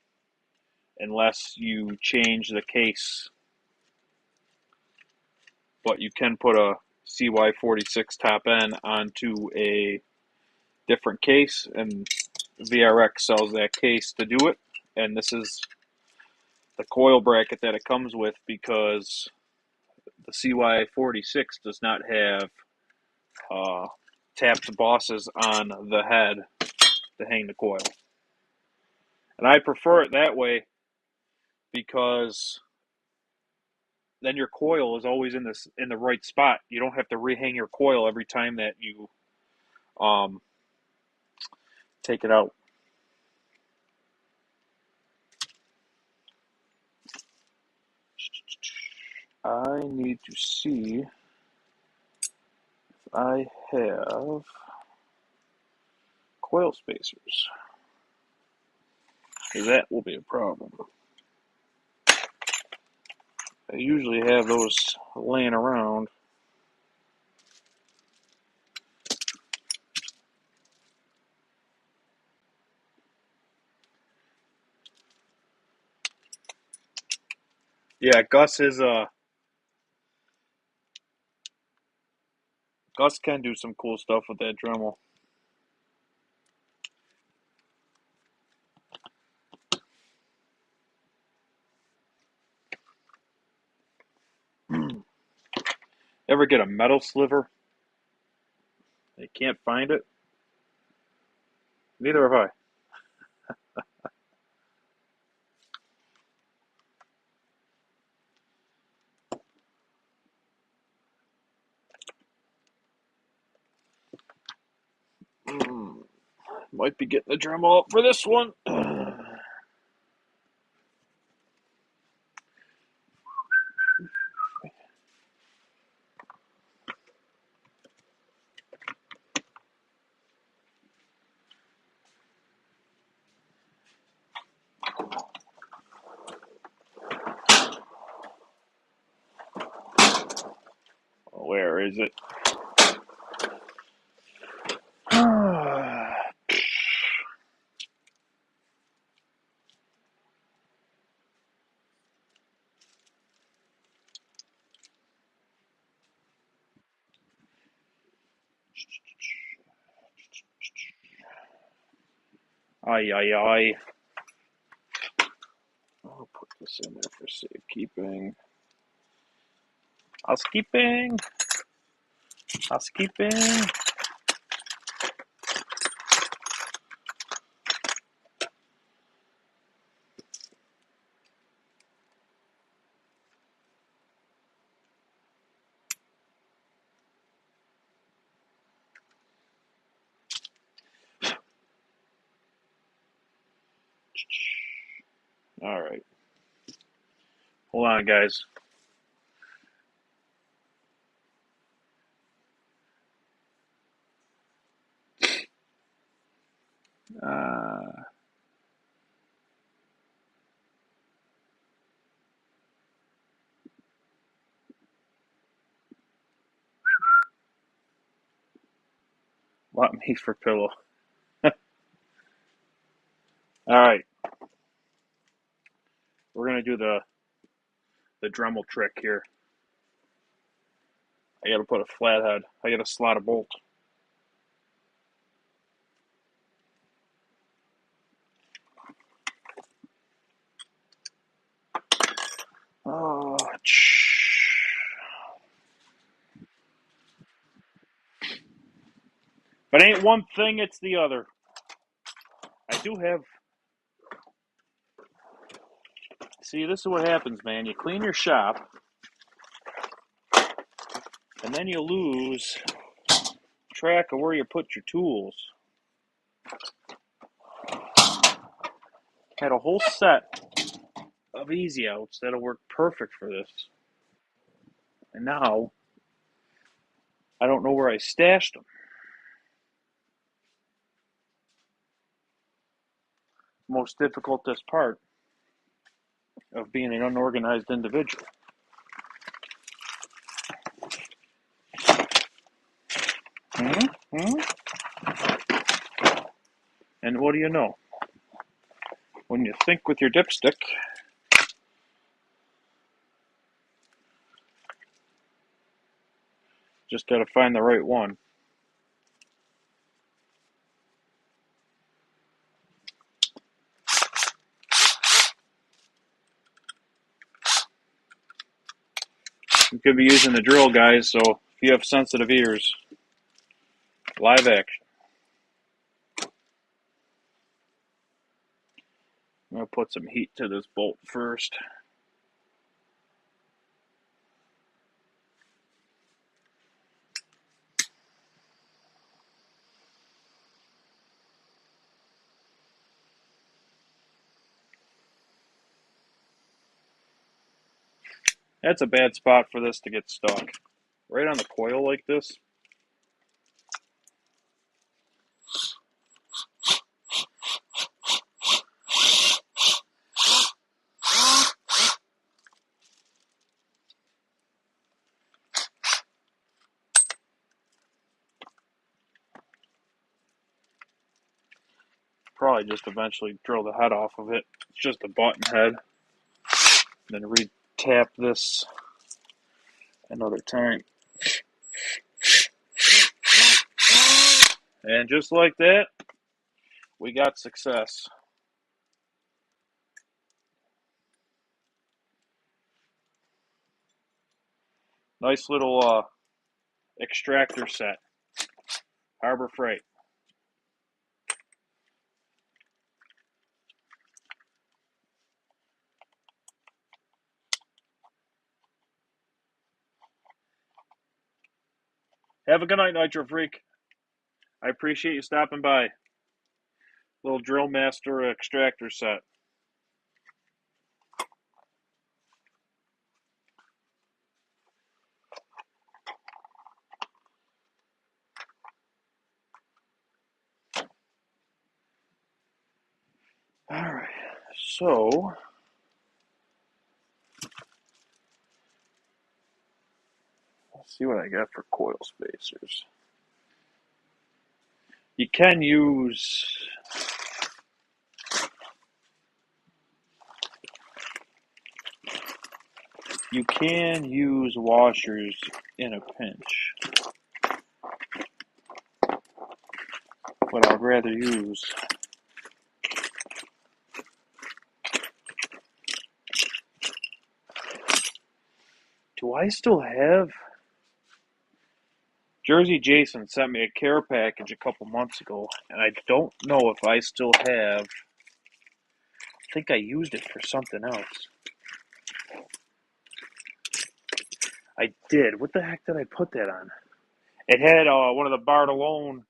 unless you change the case. But you can put a CY46 top end onto a different case, and VRX sells that case to do it. And this is the coil bracket that it comes with, because the CY46 does not have tapped bosses on the head to hang the coil. And I prefer it that way because then your coil is always in the right spot. You don't have to rehang your coil every time that you take it out. I need to see if I have coil spacers, because that will be a problem. I usually have those laying around. Yeah, Gus can do some cool stuff with that Dremel. Ever get a metal sliver? They can't find it? Neither have I. Might be getting the Dremel up for this one. Where is it? Ay, ay, ay. I'll put this in there for safekeeping. Housekeeping. Housekeeping. All right. Hold on, guys. Want me for pillow. All right. We're going to do the Dremel trick here. I got to put a flathead. I got to slot a bolt. Oh, but ain't one thing, it's the other. I do have... See, this is what happens, man. You clean your shop, and then you lose track of where you put your tools. Had a whole set of easy outs that'll work perfect for this. And now, I don't know where I stashed them. Most difficultest part of being an unorganized individual. And what do you know? When you think with your dipstick, just got to find the right one. You could be using the drill, guys, so if you have sensitive ears, live action. I'm going to put some heat to this bolt first. That's a bad spot for this to get stuck. Right on the coil like this. Probably just eventually drill the head off of it. It's just a button head. Then re-tap this another time. And just like that, we got success. Nice little extractor set. Harbor Freight. Have a good night, Nitro Freak. I appreciate you stopping by. Little Drill Master extractor set. Alright, so let's see what I got for coil spacers. You can use washers in a pinch, but I'd rather use Do I still have? Jersey Jason sent me a care package a couple months ago, and I don't know if I still have. I think I used it for something else. I did. What the heck did I put that on? It had one of the Bartolone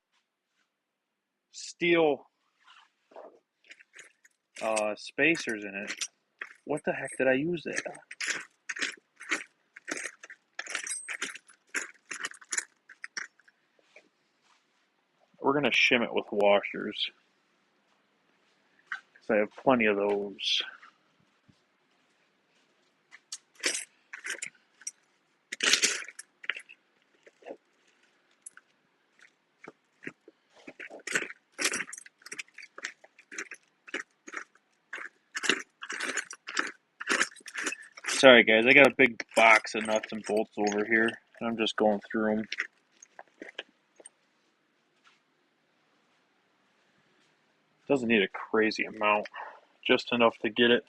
steel spacers in it. What the heck did I use that on? We're going to shim it with washers, because I have plenty of those. Sorry guys, I got a big box of nuts and bolts over here, and I'm just going through them. Doesn't need a crazy amount, just enough to get it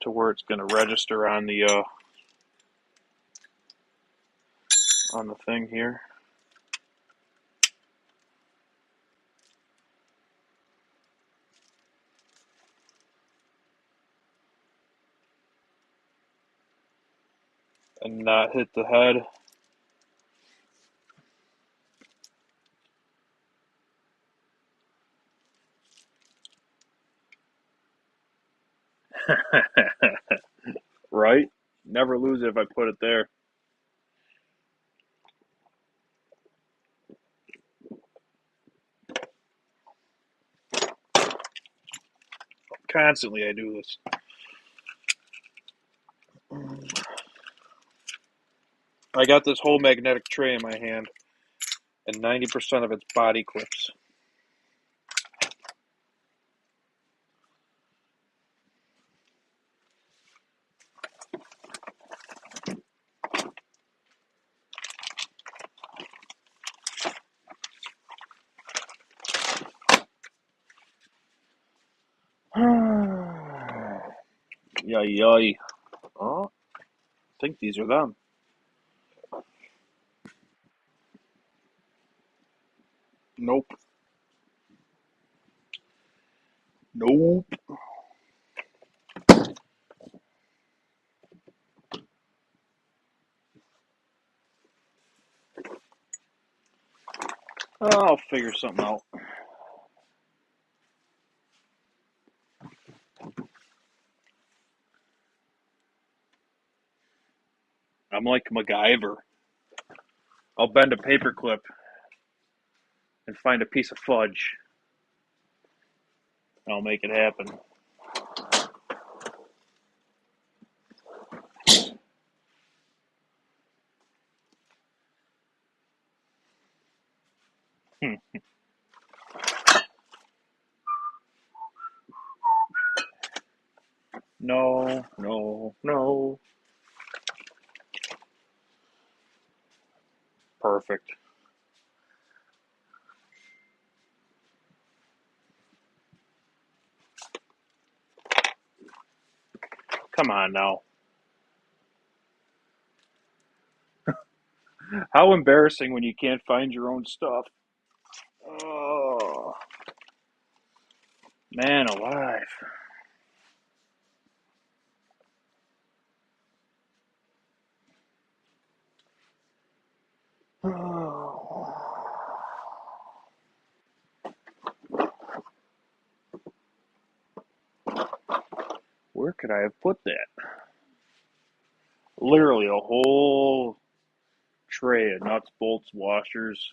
to where it's going to register on the thing here. And not hit the head. Right? Never lose it if I put it there. Constantly I do this. I got this whole magnetic tray in my hand, and 90% of it's body clips. Yay. Oh, I think these are them. Nope. Nope. I'll figure something out. I'm like MacGyver. I'll bend a paperclip and find a piece of fudge. And I'll make it happen. No, no, no. Perfect. Come on now. How embarrassing when you can't find your own stuff. Oh, man alive. Oh. Where could I have put that? Literally a whole tray of nuts, bolts, washers,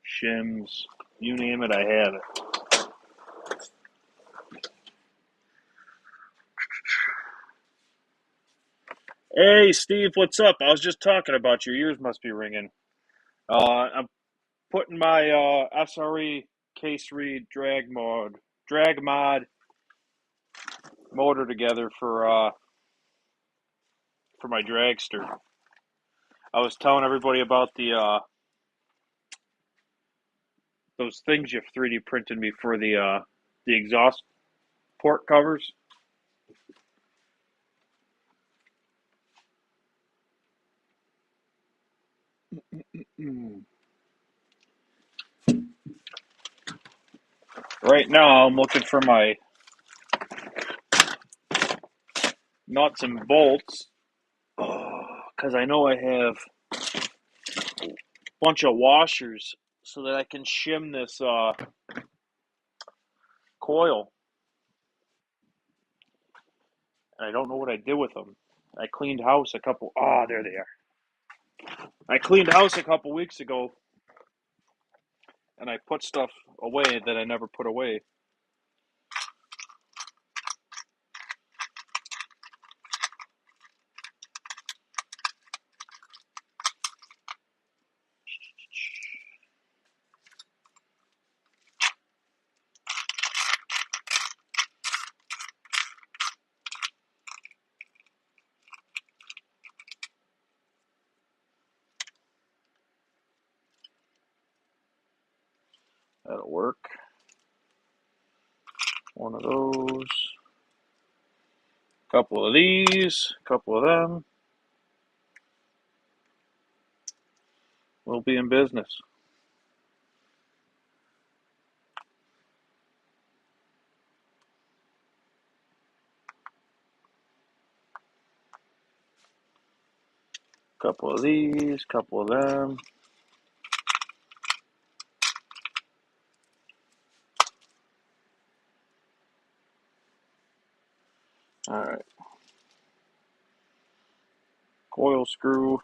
shims, you name it, I have it. Hey, Steve, what's up? I was just talking about you. Your ears must be ringing. I'm putting my SRE case read drag mod motor together for my dragster. I was telling everybody about the those things you 3D printed me for the exhaust port covers. Right now, I'm looking for my nuts and bolts because I know I have a bunch of washers so that I can shim this coil. And I don't know what I did with them. I cleaned house a couple. Oh, there they are. I cleaned house a couple weeks ago, and I put stuff away that I never put away. That'll work. One of those. Couple of these. Couple of them. We'll be in business. Couple of these. Couple of them. All right. Coil screw.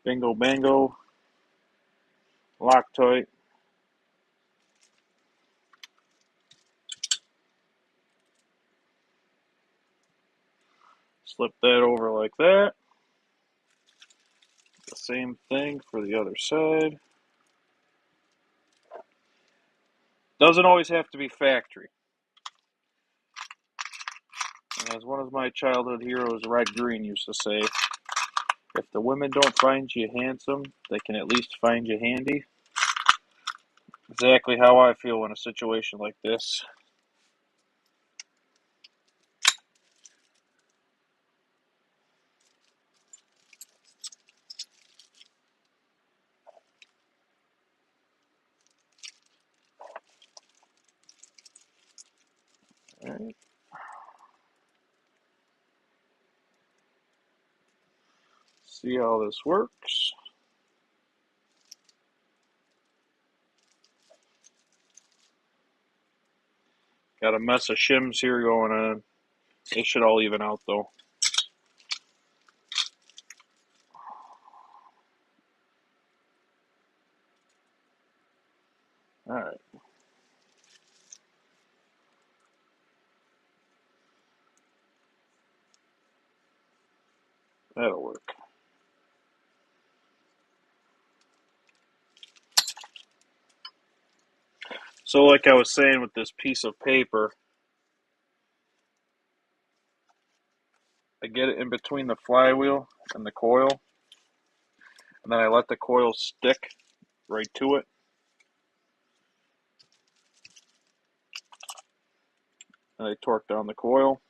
Bingo bango. Loctite. Slip that over like that. The same thing for the other side. Doesn't always have to be factory. And as one of my childhood heroes, Red Green, used to say, if the women don't find you handsome, they can at least find you handy. Exactly how I feel in a situation like this. All right. See how this works. Got a mess of shims here going on. They should all even out though. Alright. That'll work. So like I was saying with this piece of paper, I get it in between the flywheel and the coil, and then I let the coil stick right to it. And I torque down the coil.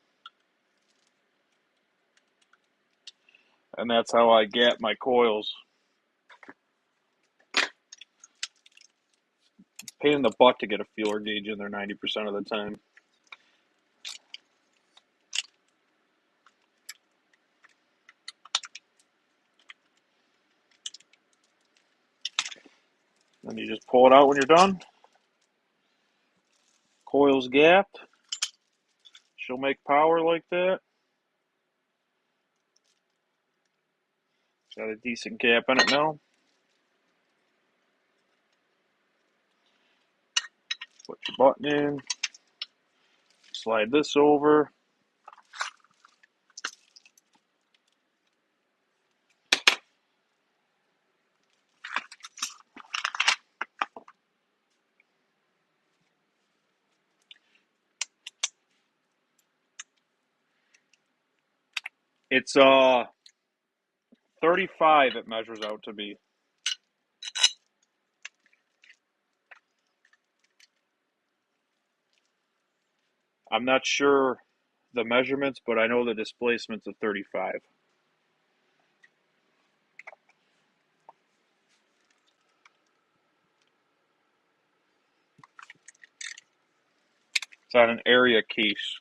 And that's how I get my coils. Pain in the butt to get a feeler gauge in there 90% of the time. Then you just pull it out when you're done. Coil's gapped. She'll make power like that. Got a decent gap in it now. Put your button in. Slide this over. It's 35 it measures out to be. I'm not sure the measurements, but I know the displacement's a 35. on an area case.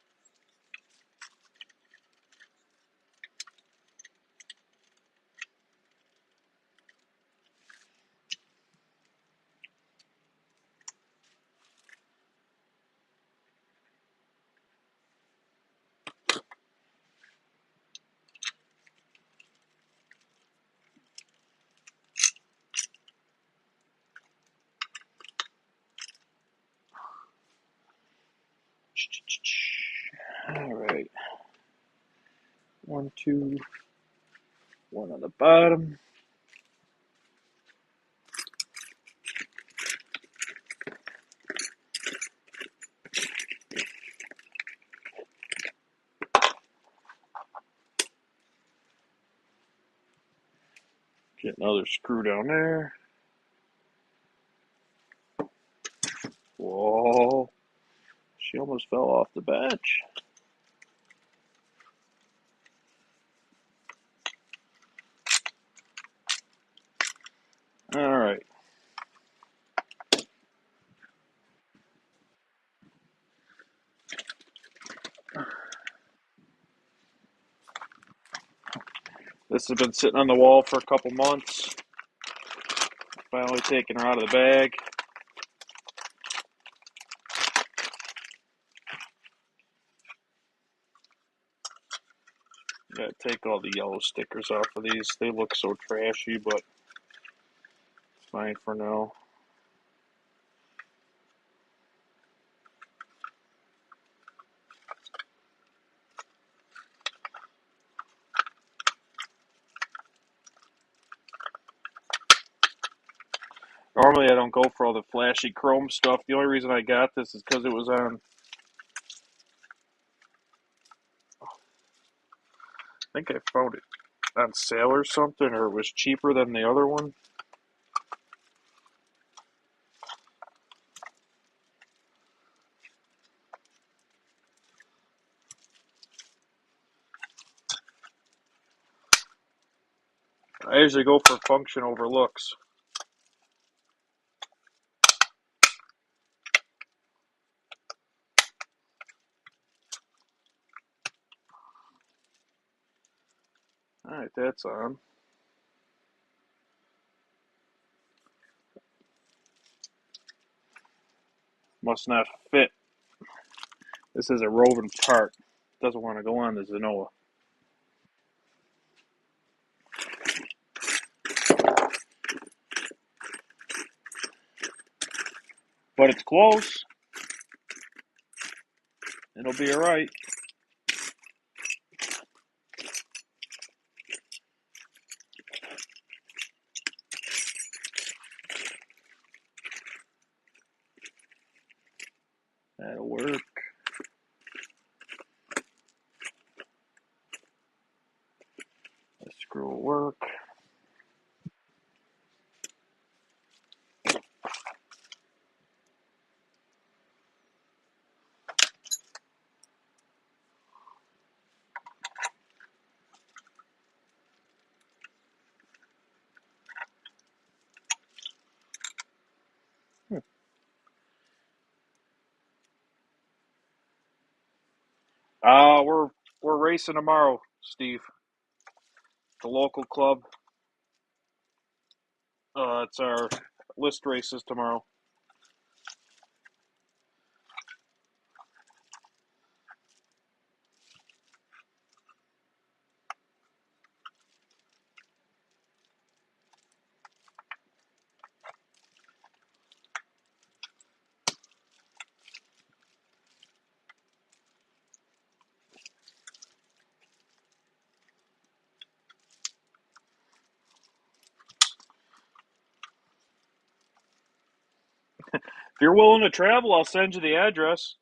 All right. 1, 2, 1 on the bottom. Get another screw down there. Whoa. She almost fell off the bench. All right. This has been sitting on the wall for a couple months. Finally taking her out of the bag. Gotta take all the yellow stickers off of these. They look so trashy, but it's fine for now. Normally I don't go for all the flashy chrome stuff. The only reason I got this is because it was on, I think I found it on sale or something, or it was cheaper than the other one. I usually go for function over looks. Alright, that's on. Must not fit. This is a Roven part. Doesn't want to go on the Zenoa. But it's close. It'll be alright. That'll work. This screw will work. We're racing tomorrow, Steve. The local club. It's our list races tomorrow. If you're willing to travel, I'll send you the address.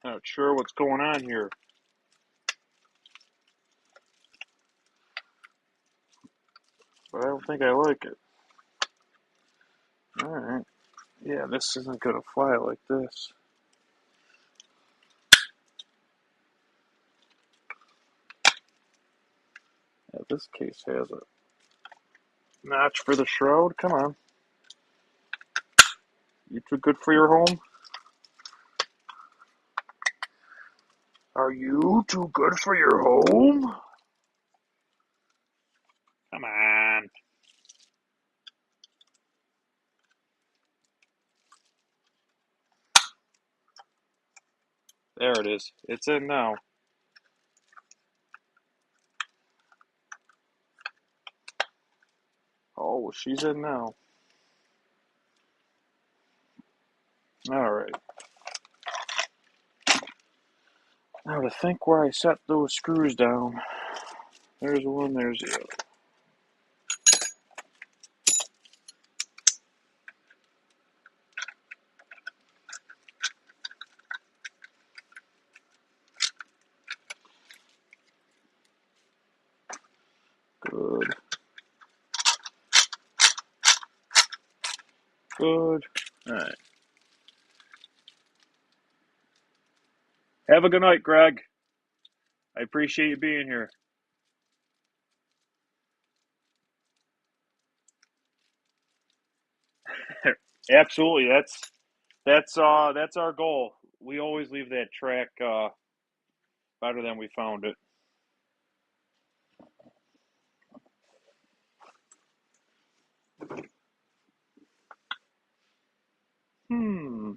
Not sure what's going on here. But I don't think I like it. Alright. Yeah, this isn't going to fly like this. Yeah, this case has a notch for the shroud. Come on. You too good for your home? Are you too good for your home? Come on. There it is. It's in now. Oh, she's in now. Alright. Now to think where I set those screws down. There's one, there's the other. Good. Good. Alright. Have a good night, Greg. I appreciate you being here. Absolutely. That's our goal. We always leave that track better than we found it. Hmm.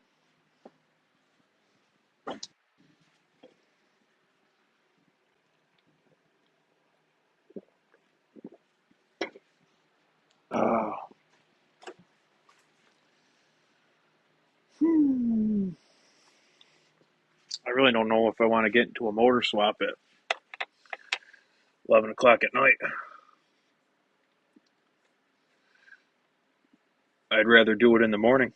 Uh, hmm. I really don't know if I want to get into a motor swap at 11 o'clock at night. I'd rather do it in the morning.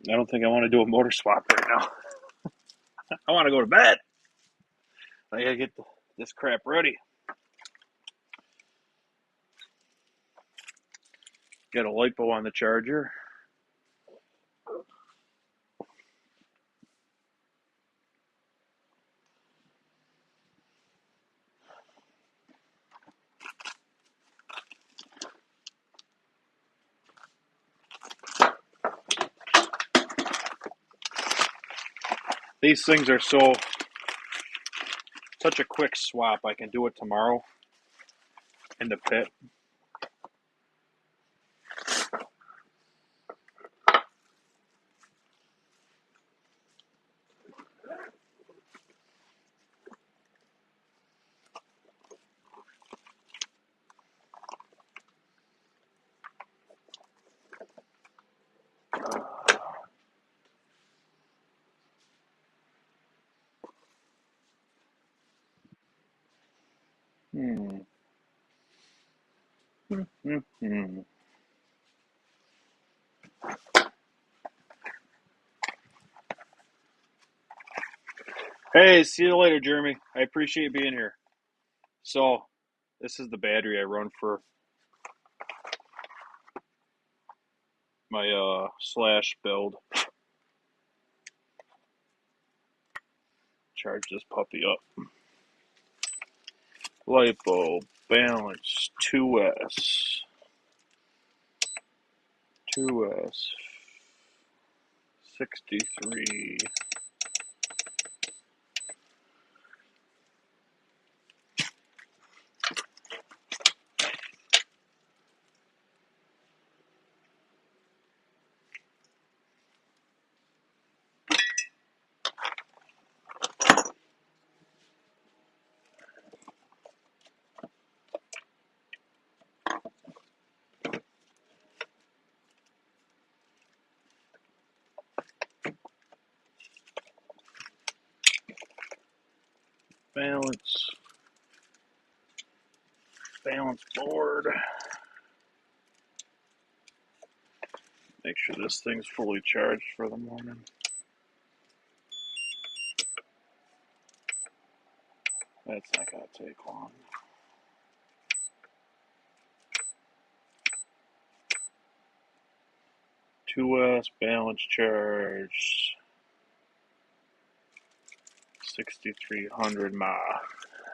I don't think I want to do a motor swap right now. I want to go to bed. I gotta get this crap ready. Get a lipo on the charger. These things are such a quick swap. I can do it tomorrow in the pit. Hmm. Hmm. Hey, see you later, Jeremy. I appreciate being here. So, this is the battery I run for my slash build. Charge this puppy up. Lipo balance 2S. 2S 63. Balance board. Make sure this thing's fully charged for the morning. That's not going to take long. $2S balance charge. 6,300 mAh.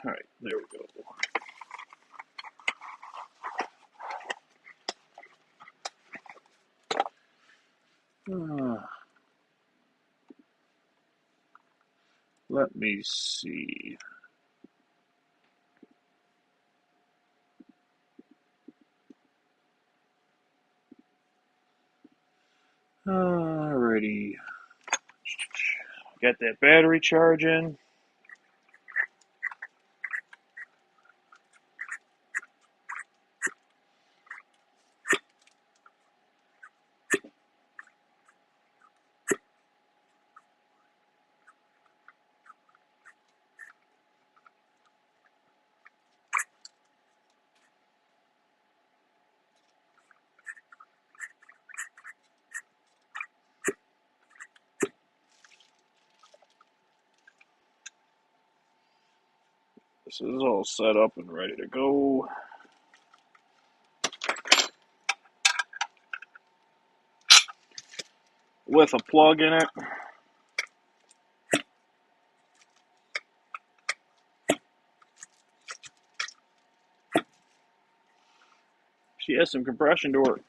Alright, there we go. Let me see. Alrighty. Got that battery charging. This is all set up and ready to go. With a plug in it. She has some compression to her.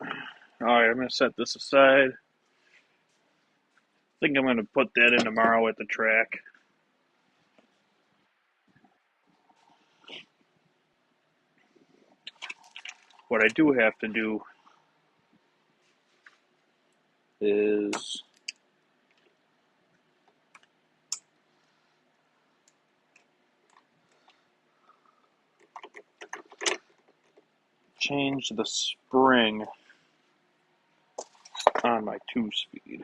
Alright, I'm going to set this aside. I think I'm going to put that in tomorrow at the track. What I do have to do is change the spring on my 2-speed.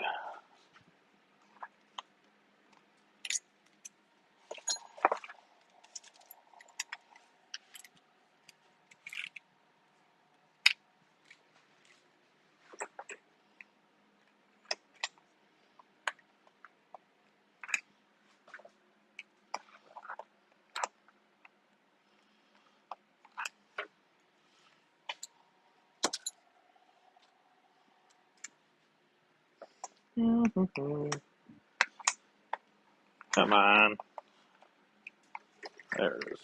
Come on. There it is.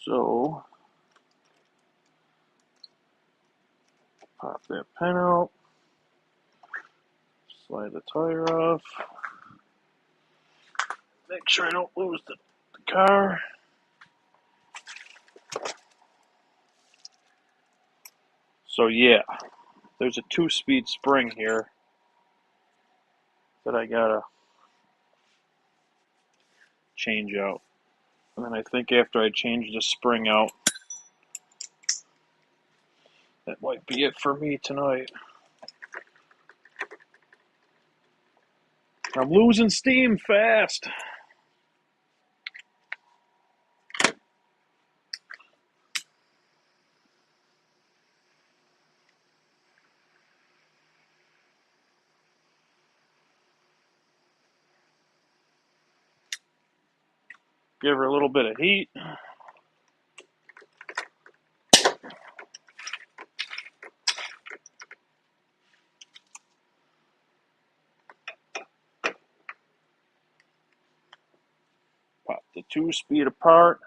So, pop that pin out. Slide the tire off. Make sure I don't lose the car. So yeah, there's a 2-speed spring here that I gotta change out. And then I think after I change the spring out, that might be it for me tonight. I'm losing steam fast. Give her a little bit of heat. Pop the 2-speed apart.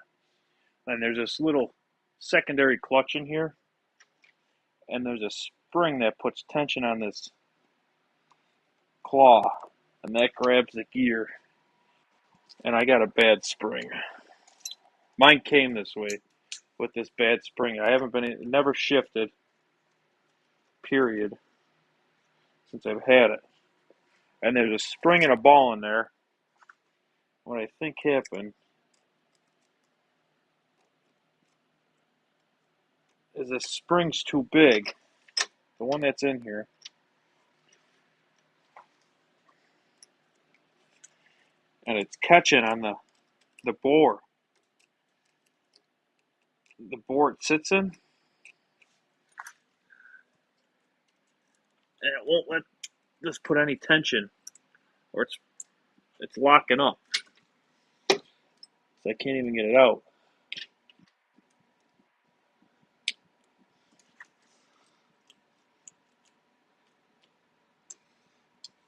And there's this little secondary clutch in here. And there's a spring that puts tension on this claw. And that grabs the gear. And I got a bad spring. Mine came this way with this bad spring. I haven't been, it never shifted, period, since I've had it. And there's a spring and a ball in there. What I think happened is this spring's too big. The one that's in here. And it's catching on the bore. the board sits in, and it won't let this put any tension, or it's locking up. So I can't even get it out.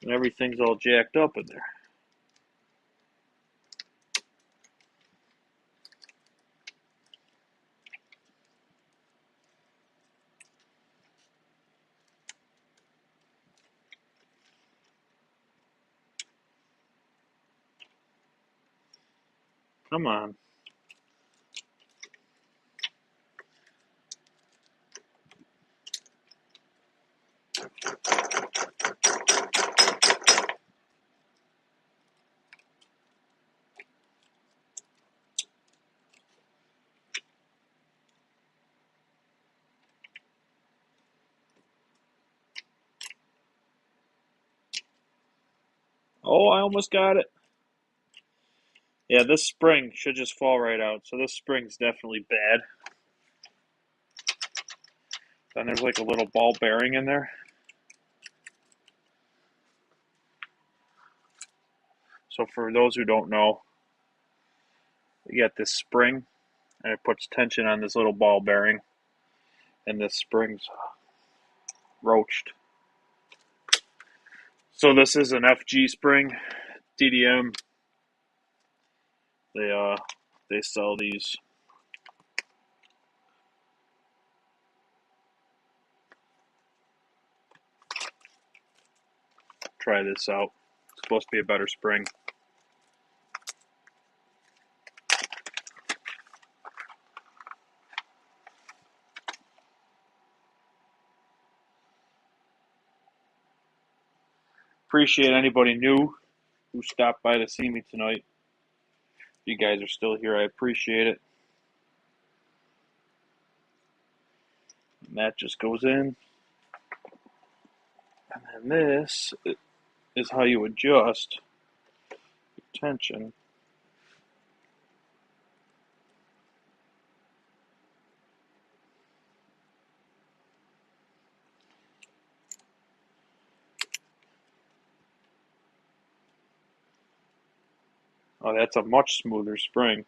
And everything's all jacked up in there. Come on. Oh, I almost got it. Yeah, this spring should just fall right out. So this spring's definitely bad. Then there's like a little ball bearing in there. So for those who don't know, you got this spring, and it puts tension on this little ball bearing, and this spring's roached. So this is an FG spring, DDM. They sell these. Try this out. It's supposed to be a better spring. Appreciate anybody new who stopped by to see me tonight. You guys are still here. I appreciate it. And that just goes in. And then this is how you adjust tension. Oh, that's a much smoother spring.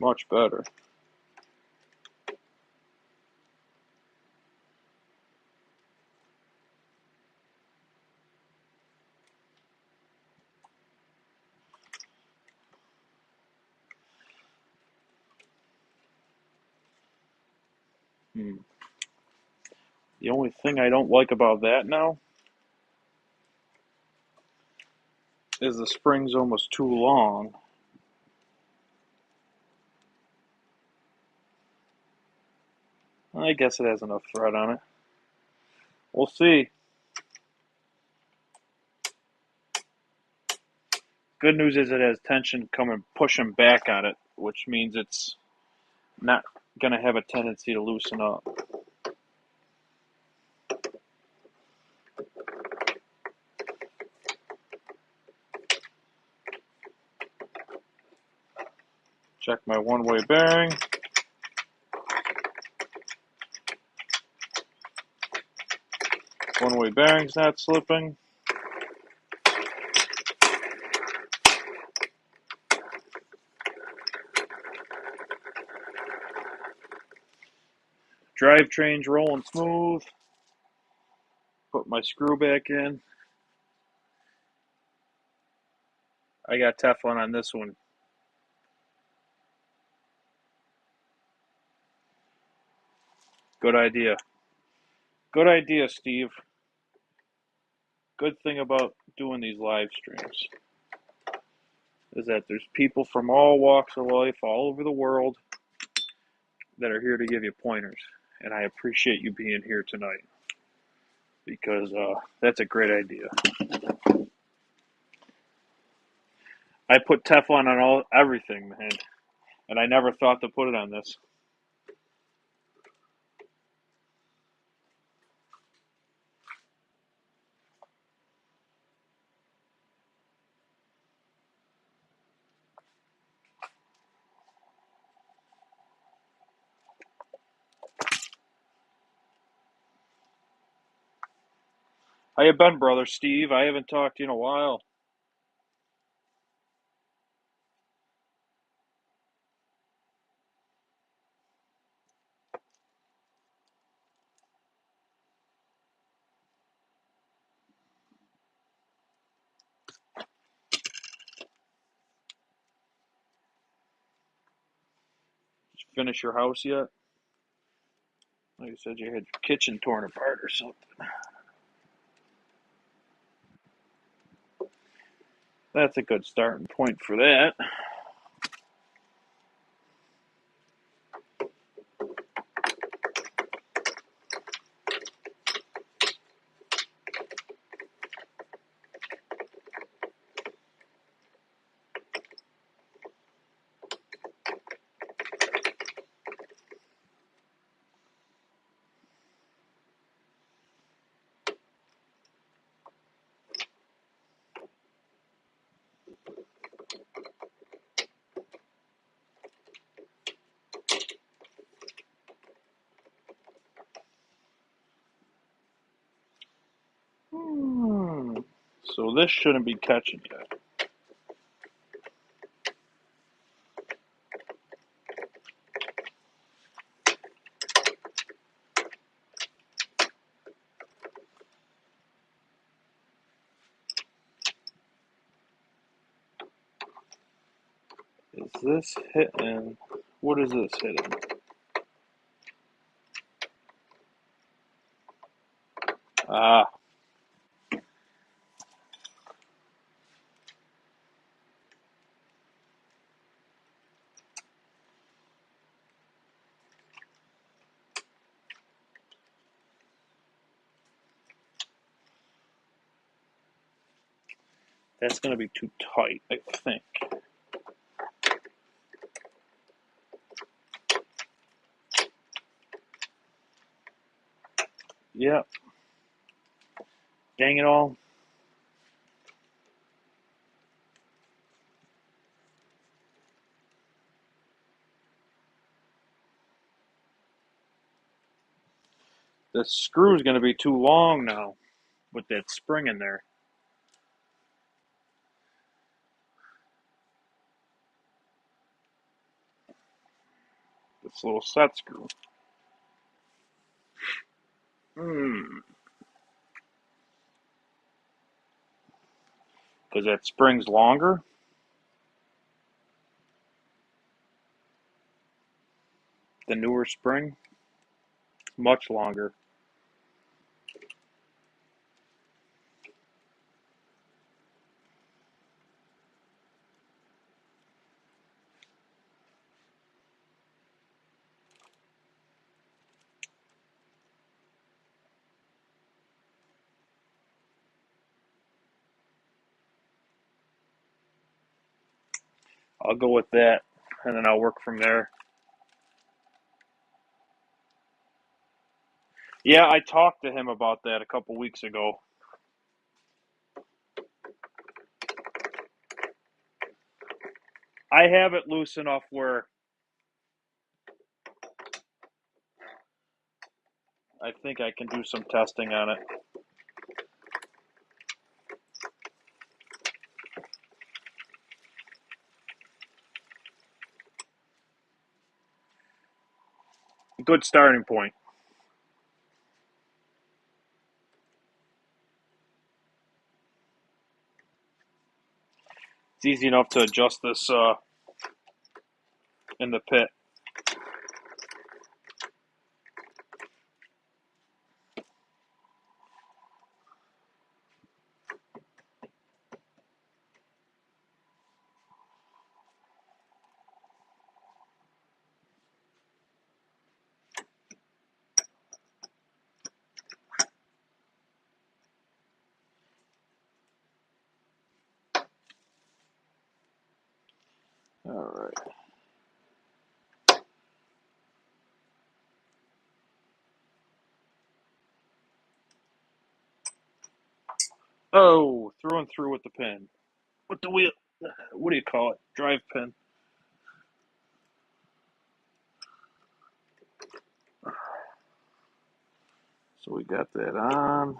Much better. The only thing I don't like about that now is the spring's almost too long. I guess it has enough thread on it. We'll see. Good news is it has tension coming pushing back on it, which means it's not going to have a tendency to loosen up. Check my one-way bearing. One-way bearing's not slipping. Drivetrain's rolling smooth. Put my screw back in. I got Teflon on this one. Good idea. Good idea, Steve. Good thing about doing these live streams is that there's people from all walks of life, all over the world, that are here to give you pointers. And I appreciate you being here tonight because that's a great idea. I put Teflon on everything, man, and I never thought to put it on this. How you been, brother Steve? I haven't talked to you in a while. Did you finish your house yet? Like you said, you had your kitchen torn apart or something. That's a good starting point for that. Hmm. So this shouldn't be catching yet. Is this hitting? What is this hitting? Ah, that's going to be too tight, I think. Yep. Dang it all. The screw's going to be too long now with that spring in there. This little set screw. Because that spring's longer. The newer spring, much longer. I'll go with that, and then I'll work from there. Yeah, I talked to him about that a couple weeks ago. I have it loose enough where I think I can do some testing on it. Good starting point. It's easy enough to adjust this in the pit. All right. Oh, through and through with the pin. With the wheel. What do you call it? Drive pin. So we got that on.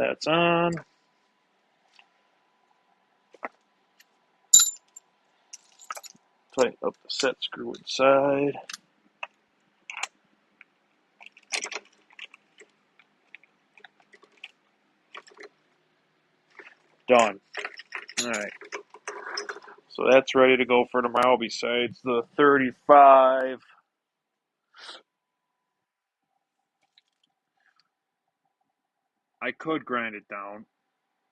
That's on. Tighten up the set screw inside. Done. Alright. So that's ready to go for tomorrow besides the 35. I could grind it down,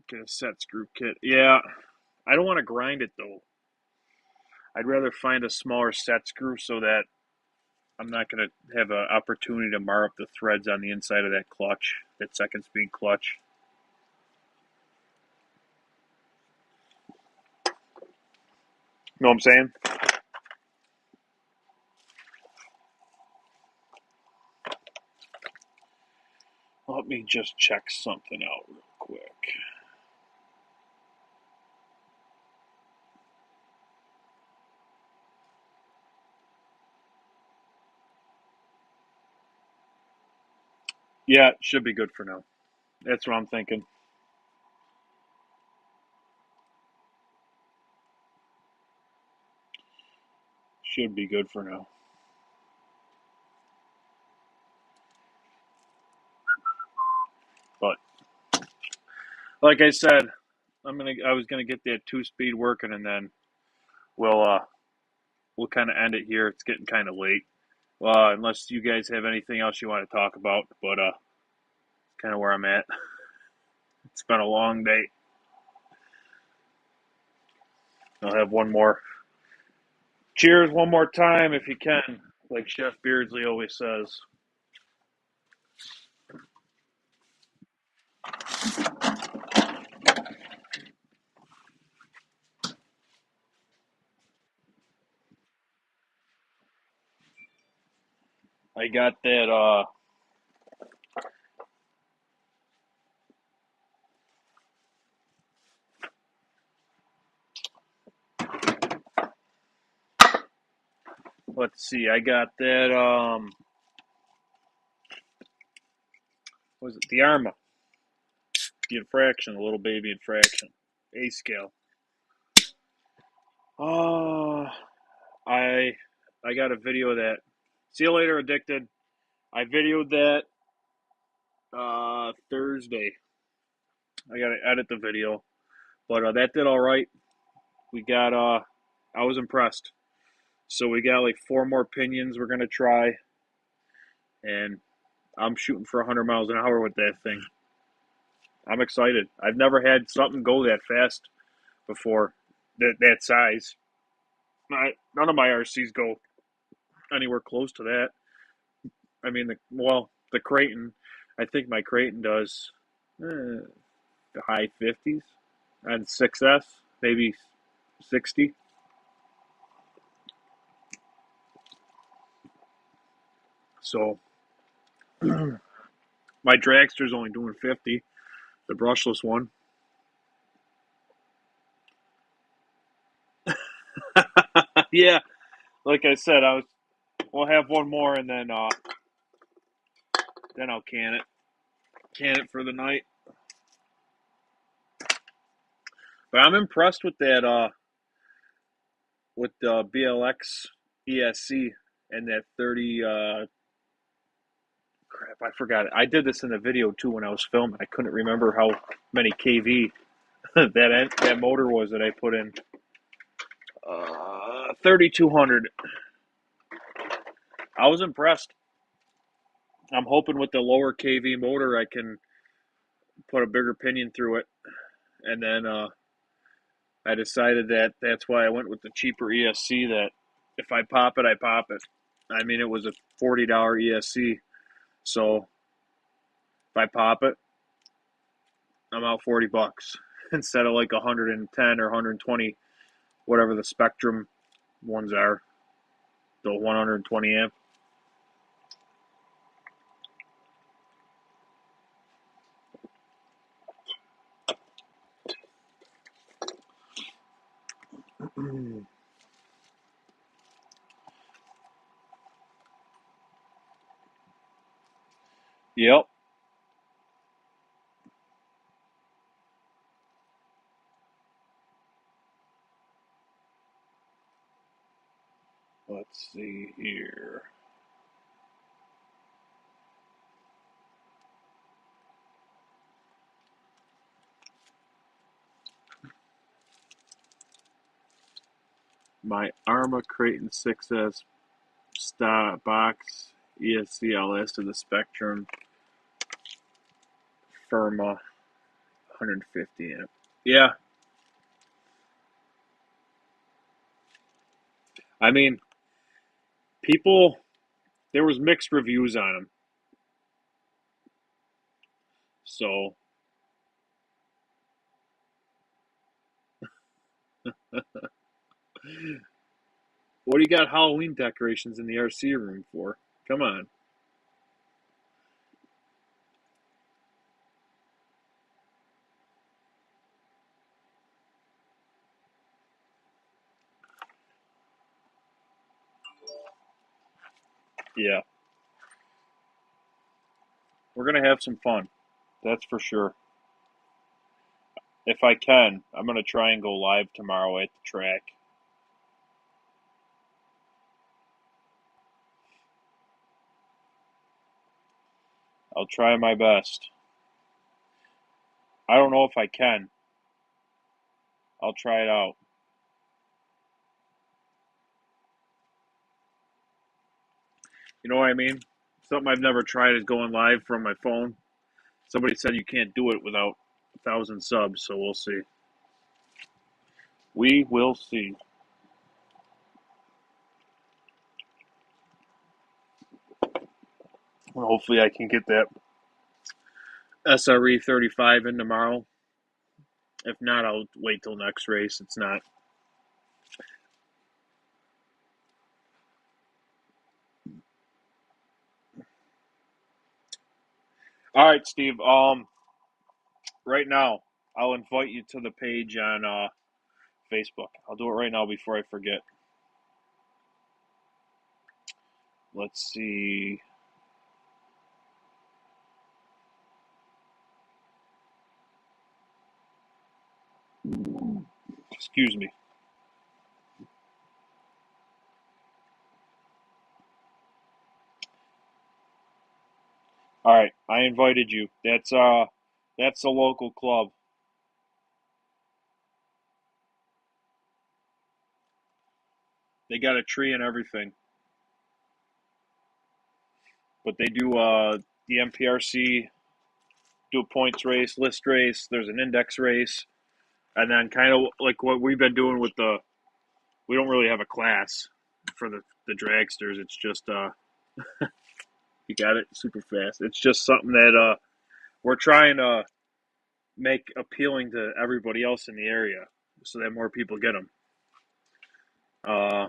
get a set screw kit. Yeah, I don't want to grind it though. I'd rather find a smaller set screw so that I'm not going to have an opportunity to mar up the threads on the inside of that clutch, that second speed clutch. Know what I'm saying? Let me just check something out real quick. Yeah, it should be good for now. That's what I'm thinking. Should be good for now. But like I said, I was gonna get that 2-speed working, and then we'll kind of end it here. It's getting kind of late. Unless you guys have anything else you want to talk about, but kind of where I'm at. It's been a long day. I'll have one more. Cheers one more time if you can, like Chef Beardsley always says. I got that. Let's see. I got that. Was it the Arma? The infraction, the little baby infraction, A scale. Oh, I got a video of that. See you later, addicted. I videoed that Thursday. I gotta edit the video, but that did all right. We got I was impressed. So we got like 4 more pinions we're gonna try, and I'm shooting for 100 miles an hour with that thing. I'm excited. I've never had something go that fast before, that size. None of my RCs go anywhere close to that. I mean, the Creighton, I think my Creighton does the high 50s and 6S, maybe 60. So my dragster's only doing 50, the brushless one. Yeah, like I said, we'll have one more and then I'll can it for the night. But I'm impressed with that with the BLX ESC and that 30 crap, I forgot it. I did this in the video too when I was filming. I couldn't remember how many kV that motor was that I put in. 3200. I was impressed. I'm hoping with the lower kV motor I can put a bigger pinion through it, and then I decided that that's why I went with the cheaper ESC. That if I pop it, I pop it. I mean, it was a $40 ESC, so if I pop it, I'm out $40 instead of like 110 or 120, whatever the Spectrum ones are, the 120 amp. Yep. Let's see here. My Arma Creighton 6S stock box ESCLS to the Spectrum Firma 150 amp. Yeah, I mean, people, there was mixed reviews on them. So, what do you got Halloween decorations in the RC room for? Come on. Yeah, we're going to have some fun. That's for sure. If I can, I'm going to try and go live tomorrow at the track. I'll try my best. I don't know if I can. I'll try it out. You know what I mean? Something I've never tried is going live from my phone. Somebody said you can't do it without 1,000 subs, so we'll see. We will see. Well, hopefully, I can get that SRE 35 in tomorrow. If not, I'll wait till next race. It's not. All right, Steve. Right now, I'll invite you to the page on Facebook. I'll do it right now before I forget. Let's see. Excuse me. All right, I invited you. That's a local club. They got a tree and everything, but they do the MPRC, do a points race, list race. There's an index race, and then kind of like what we've been doing with the. We don't really have a class for the dragsters. It's just you got it super fast. It's just something that we're trying to make appealing to everybody else in the area, so that more people get them. Uh,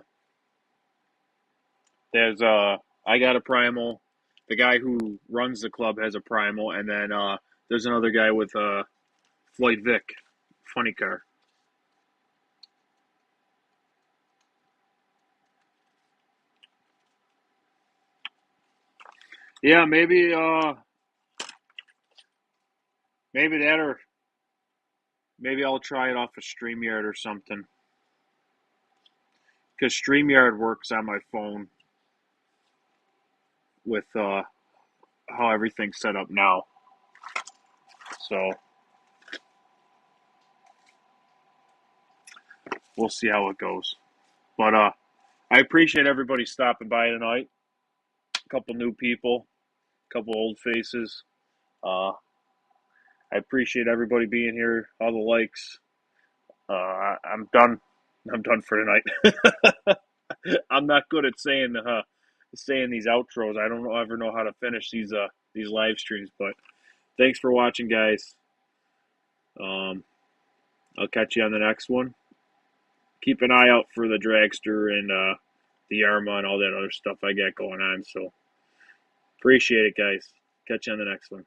there's I got a primal. The guy who runs the club has a primal, and then there's another guy with a Floyd Vic funny car. Yeah, maybe that, or maybe I'll try it off of StreamYard or something. Because StreamYard works on my phone with how everything's set up now. So we'll see how it goes. But I appreciate everybody stopping by tonight. A couple new people, a couple old faces. Uh, I appreciate everybody being here. All the likes. I'm done. I'm done for tonight. I'm not good at saying these outros. I don't ever know how to finish these live streams. But thanks for watching, guys. Um, I'll catch you on the next one. Keep an eye out for the dragster and the Arma and all that other stuff I got going on. So appreciate it, guys. Catch you on the next one.